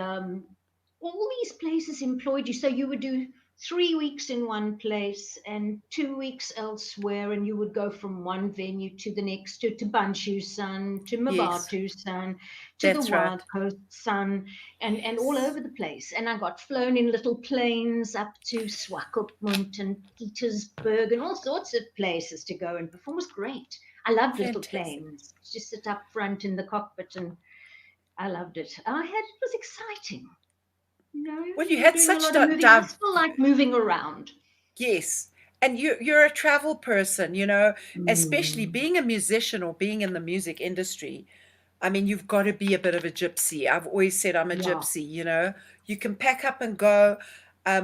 all these places employed you. So you would do 3 weeks in one place and 2 weeks elsewhere, and you would go from one venue to the next, to Bantu Sun, to Mabatu Sun, to the Wild Coast Sun, and all over the place. And I got flown in little planes up to Swakopmund and Petersburg and all sorts of places to go and perform. It was great. I loved little planes. Just sit up front in the cockpit, and I loved it. It was exciting. Well, you had such I still like moving around. Yes. And you're a travel person, especially being a musician or being in the music industry. I mean, you've got to be a bit of a gypsy. I've always said I'm a gypsy, You can pack up and go.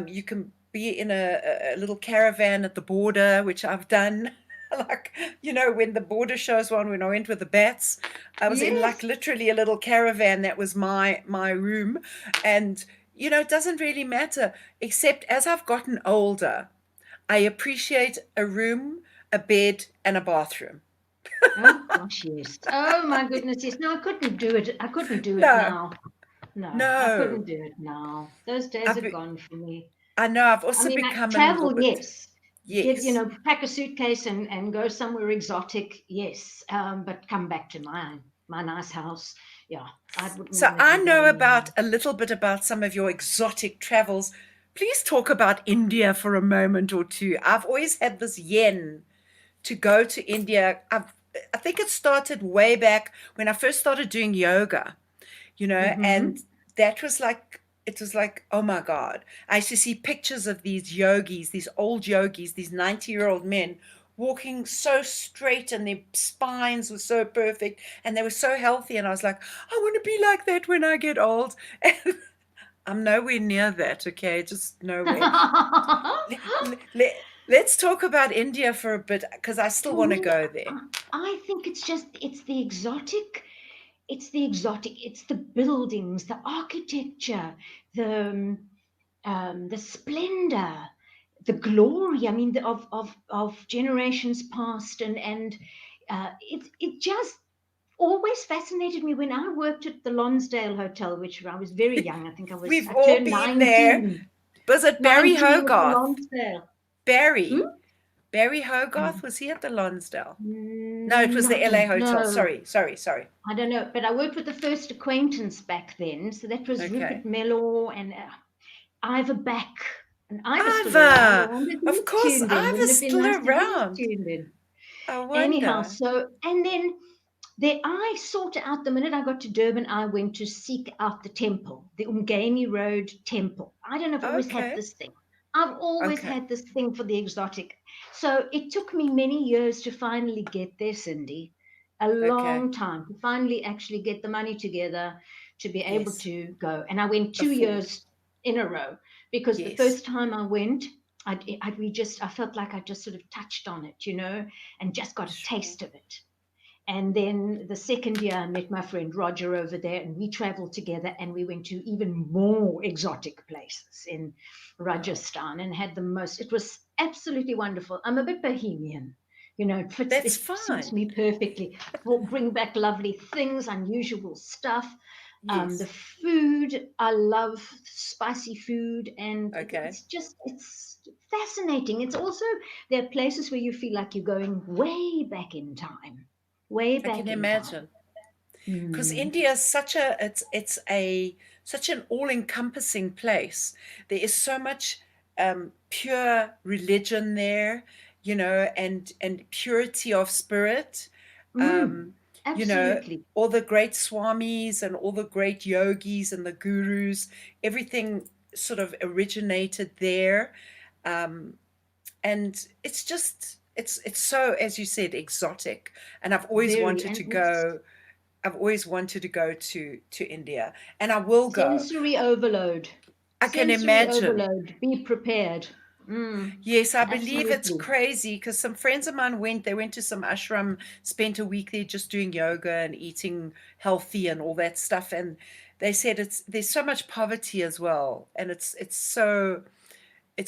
You can be in a little caravan at the border, which I've done. Like, when the border shows on, when I went with the Bats, I was in like literally a little caravan. That was my room. And it doesn't really matter, except as I've gotten older, I appreciate a room, a bed, and a bathroom. Oh, gosh, yes. Oh, my goodness, yes. No, I couldn't do it. I couldn't do it now. No, I couldn't do it now. Those days are gone for me. I know. I've also become travel, yes. Yes. Pack a suitcase and go somewhere exotic, yes. But come back to my nice house. Yeah, so I know a little bit about some of your exotic travels. Please talk about India for a moment or two. I've always had this yen to go to India. I think it started way back when I first started doing yoga, and that was like, it was like, oh my God. I used to see pictures of these yogis, these old yogis, these 90-year-old men walking so straight, and their spines were so perfect, and they were so healthy. And I was like, I want to be like that when I get old. And I'm nowhere near that, okay? Just nowhere. Let's talk about India for a bit, because I still want to go there. I think it's the exotic. It's the buildings, the architecture, the splendor, the glory, I mean, of generations past, and it just always fascinated me. When I worked at the Lonsdale Hotel, which I was very young, I think I We've all been 19, there. Was it Barry Hogarth? Barry? Barry Hogarth, was he at the Lonsdale? No, it was the LA Hotel. No. Sorry. I don't know, but I worked with the first acquaintance back then. So that was Rupert Mello and Ivor Back. And Ivor, of course, Ivor's still around. Oh, anyhow, and then I sought out, the minute I got to Durban, I went to seek out the temple, the Umgeni Road Temple. I don't know if I always had this thing. I've always had this thing for the exotic. So it took me many years to finally get there, Cindy. A long time to finally actually get the money together to be able to go. And I went 2 years in a row. Because the first time I went, I felt like I just sort of touched on it, and just got a taste of it. And then the second year, I met my friend Roger over there, and we traveled together, and we went to even more exotic places in Rajasthan and had the most. It was absolutely wonderful. I'm a bit bohemian, you know. That's It suits fine. me perfectly. Will bring back lovely things, unusual stuff. Yes. The food, I love spicy food, and Okay. it's fascinating. It's also, there are places where you feel like you're going way back in time, way I can back in time. imagine. Because Mm. India is such an all-encompassing place. There is so much pure religion there, you know, and purity of spirit. Mm. You know, Absolutely. all the great swamis and all the great yogis and the gurus, everything sort of originated there. Um, and it's just it's so, as you said, exotic. And I've always Very, wanted and to it's go. I've always wanted to go to India, and I will go. sensory overload. I can Sensory imagine. overload. Be prepared. Mm. Yes, I believe it's Absolutely. crazy because some friends of mine they went to some ashram, spent a week there just doing yoga and eating healthy and all that stuff. And they said there's so much poverty as well. And it's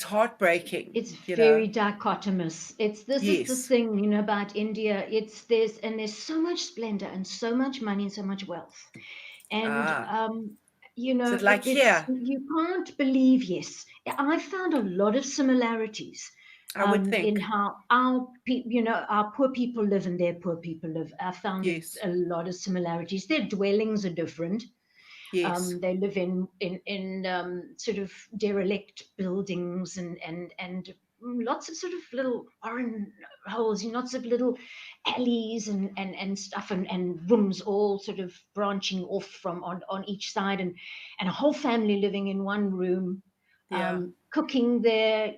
heartbreaking, It's you know. very dichotomous. This is the Yes. thing, you know, about India. There's so much splendor and so much money and so much wealth. And Ah, you is know, it like it's, here? you can't believe. Yes, I found a lot of similarities I would in think. how you know, our poor people live and their poor people live. I found Yes. a lot of similarities. Their dwellings are different. Yes. They live in sort of derelict buildings, and lots of sort of little foreign holes, lots of little alleys and stuff, and rooms all sort of branching off from on each side, and a whole family living in one room, Yeah. cooking there,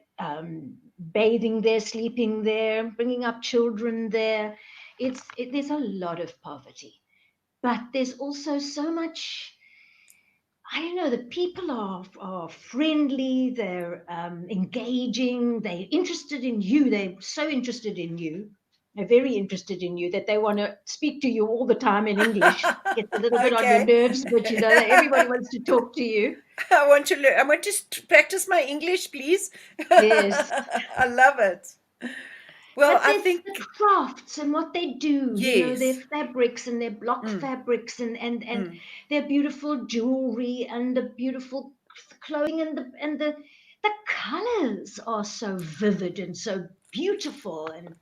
bathing there, sleeping there, bringing up children there. There's a lot of poverty, but there's also so much. I don't know, the people are friendly, they're engaging, they're interested in you, they're so interested in you, they're very interested in you that they want to speak to you all the time in English. Gets a little bit on your Okay. nerves, but you know that everybody wants to talk to you. I want to learn. I want to practice my English, please. Yes. I love it. Well, But I it's the think crafts and what they do, you know, their yes. fabrics and their block Mm, fabrics and mm. their beautiful jewelry and the beautiful clothing and the colors are so vivid and so beautiful. And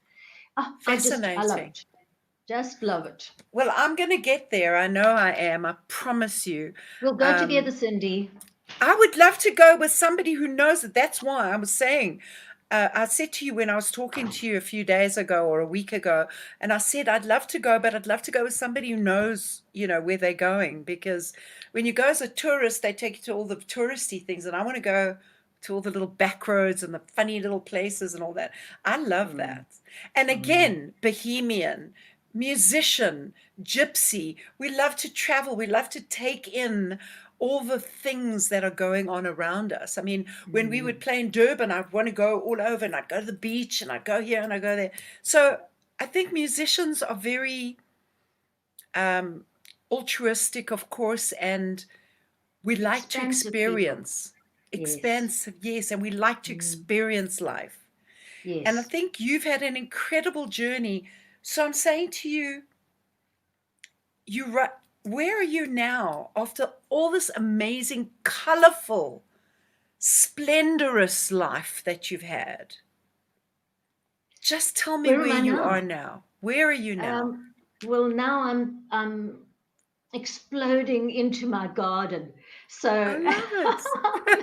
I love Fascinating. it. Just love it. Well, I'm going to get there. I know I am. I promise you. We'll go together, Um, Cindy. I would love to go with somebody who knows it. That's why I was saying, I said to you when I was talking to you a few days ago or a week ago, and I said, I'd love to go, but I'd love to go with somebody who knows, you know, where they're going. Because when you go as a tourist, they take you to all the touristy things, and I want to go to all the little back roads and the funny little places and all that. I love Mm, that. And mm. again, bohemian, musician, gypsy. We love to travel. We love to take in all the things that are going on around us. I mean, when we would Mm. play in Durban, I'd want to go all over and I'd go to the beach and I'd go here and I'd go there. So I think musicians are very um, altruistic, of course, and we like to Expansive people. experience, Yes. expansive, yes, and we like to Mm. experience life. And I Yes. think you've had an incredible journey. So I'm saying to you, where are you now after all this amazing, colorful, splendorous life that you've had? Just tell me Where where am I you are now? now. Where are you now? Well, now I'm exploding into my garden. I So love it.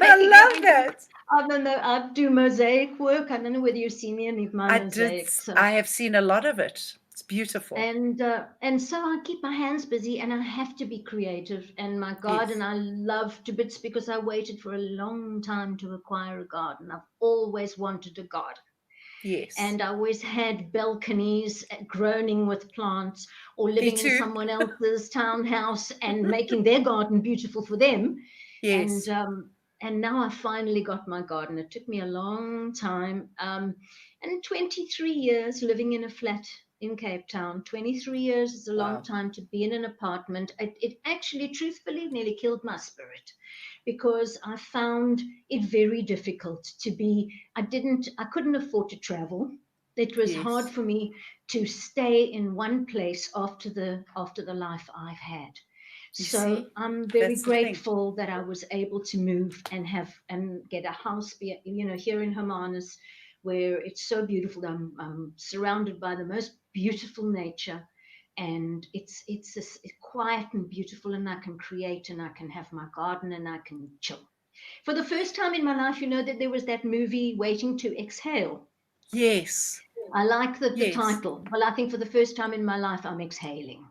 I making love everything. that. I don't know. I do mosaic work. I don't know whether you've seen any of my I did. mosaics. I have seen a lot of it. It's beautiful. And so I keep my hands busy, and I have to be creative. And my garden, Yes. I love to bits because I waited for a long time to acquire a garden. I've always wanted a garden. Yes. And I always had balconies groaning with plants, or Me living in too. someone else's townhouse and making their garden beautiful for them. And Yes. and now I finally got my garden. It took me a long time, and 23 years living in a flat in Cape Town. 23 years is a long Wow. time to be in an apartment. It actually, truthfully, nearly killed my spirit, because I found it very difficult to be, I couldn't afford to travel. It was hard Yes. for me to stay in one place after the life I've had. You So see? I'm very That's the thing. grateful that I was able to move and get a house, here in Hermanus, where it's so beautiful. I'm surrounded by the most beautiful nature, and it's quiet and beautiful, and I can create, and I can have my garden, and I can chill. For the first time in my life, that there was that movie, Waiting to Exhale. Yes. I like the Yes. title. Well, I think for the first time in my life, I'm exhaling.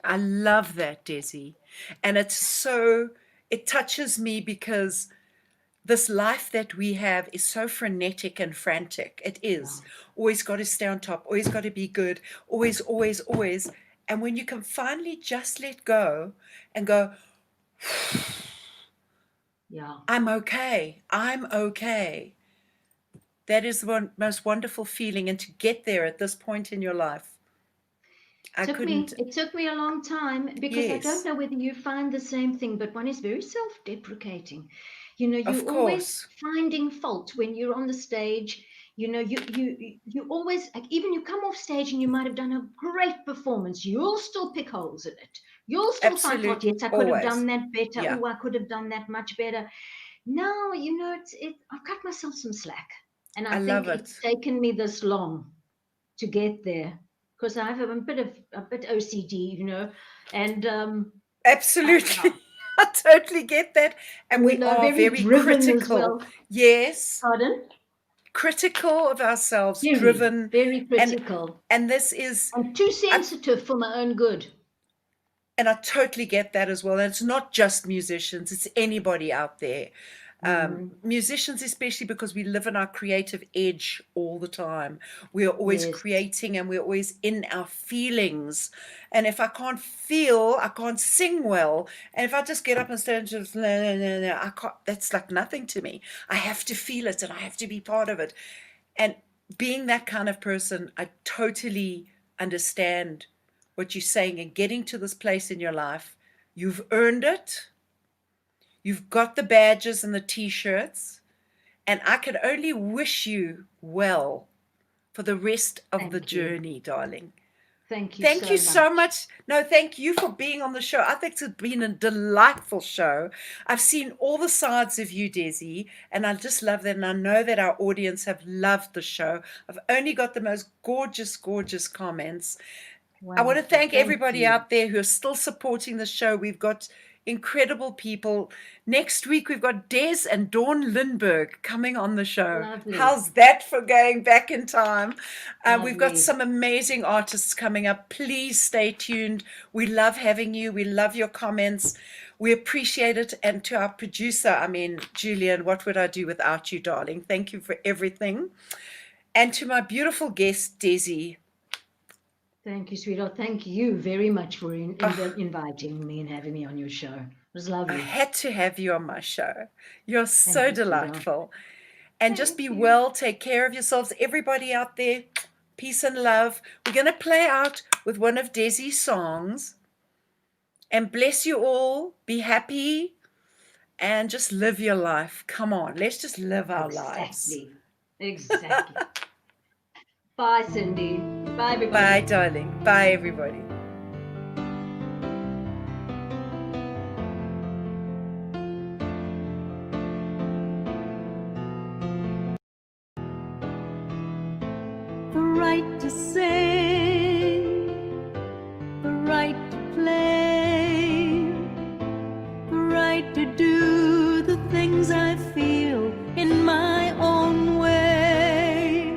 I love that, Dezi. And it touches me because this life that we have is so frenetic and frantic. It is. Always got to stay on top, always got to be good, always, always, always. And when you can finally just let go and go, Yeah. I'm okay. I'm okay. That is the most wonderful feeling. And to get there at this point in your life, It took me a long time, because I Yes. don't know whether you find the same thing, but one is very self-deprecating. Of You're always course. finding fault when you're on the stage. You always, like, even you come off stage and you might have done a great performance, you'll still pick holes in it. You'll still find fault. Absolutely. Yes, I could have Always. done that better. Yeah. Oh, I could have done that much better. Now, I've cut myself some slack, and I love think it. it's taken me this long to get there, because I have a bit OCD, and Absolutely. I totally get that. And we are very driven critical. as well. Yes. Pardon? Critical of ourselves, Very, driven. very critical. And this is, I'm too sensitive for my own good. and I totally get that as well. And it's not just musicians, it's anybody out there. Musicians, especially, because we live in our creative edge all the time. We're always Yes. creating, and we're always in our feelings. And if I can't feel, I can't sing well. And if I just get up and stand, just I can't. That's like nothing to me. I have to feel it, and I have to be part of it. And being that kind of person, I totally understand what you're saying. And getting to this place in your life, you've earned it. You've got the badges and the t-shirts, and I could only wish you well for the rest of Thank the you. journey, darling. Thank you. Thank you so much. No, thank you for being on the show. I think it's been a delightful show. I've seen all the sides of you, Dezi, and I just love that. And I know that our audience have loved the show. I've only got the most gorgeous, gorgeous comments. I want to thank everybody out there who are still supporting the show. We've got incredible people. Next week, we've got Des and Dawn Lindberg coming on the show. Lovely. How's that for going back in time? We've got Lovely. some amazing artists coming up. Please stay tuned. We love having you. We love your comments. We appreciate it. And to our producer, Julian, what would I do without you, darling? Thank you for everything. And to my beautiful guest, Dezi. Thank you, sweetheart. Thank you very much for inviting me and having me on your show. It was I lovely. had to have you on my show. You're so you, delightful. And just be well, take care of yourselves. Everybody out there, peace and love. We're going to play out with one of Dezi's songs. And bless you all. Be happy. And just live your life. Come on, let's just live our lives. Exactly. Bye, Cindy. Bye, everybody. Bye, darling. Bye, everybody. The right to sing, the right to play, the right to do the things I feel in my own way.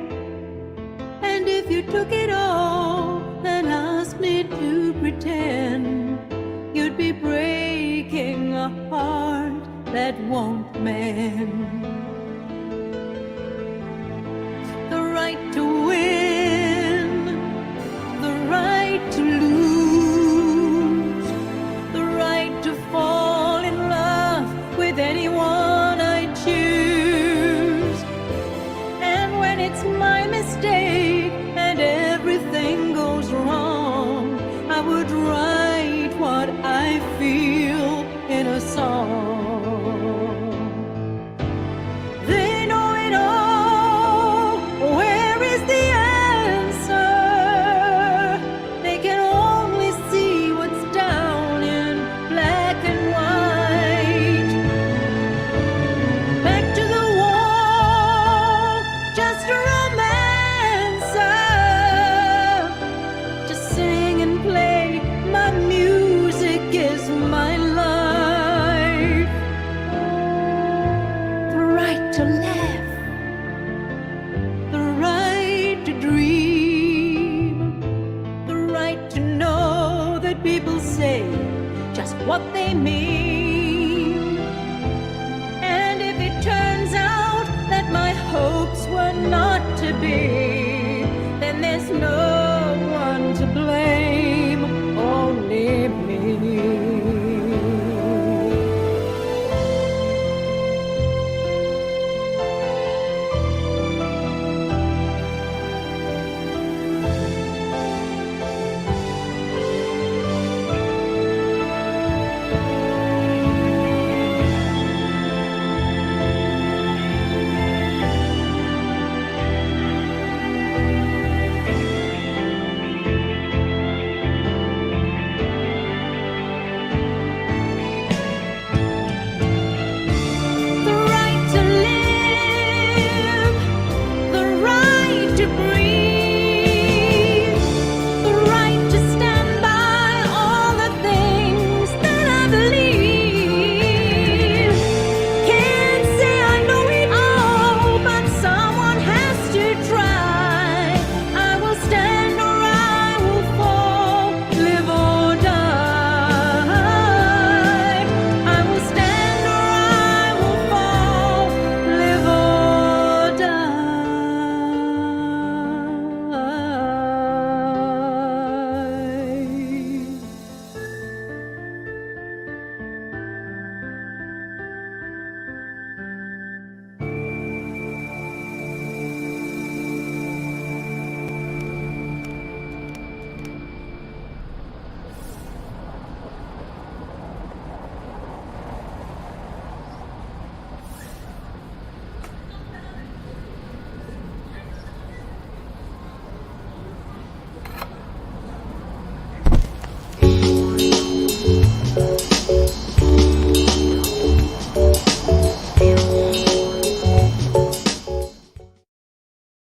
And if you took it all and asked me to pretend, you'd be breaking a heart that won't mend. The right to win, the right to lose, the right to fall in love with anyone I choose. And when it's my mistake me.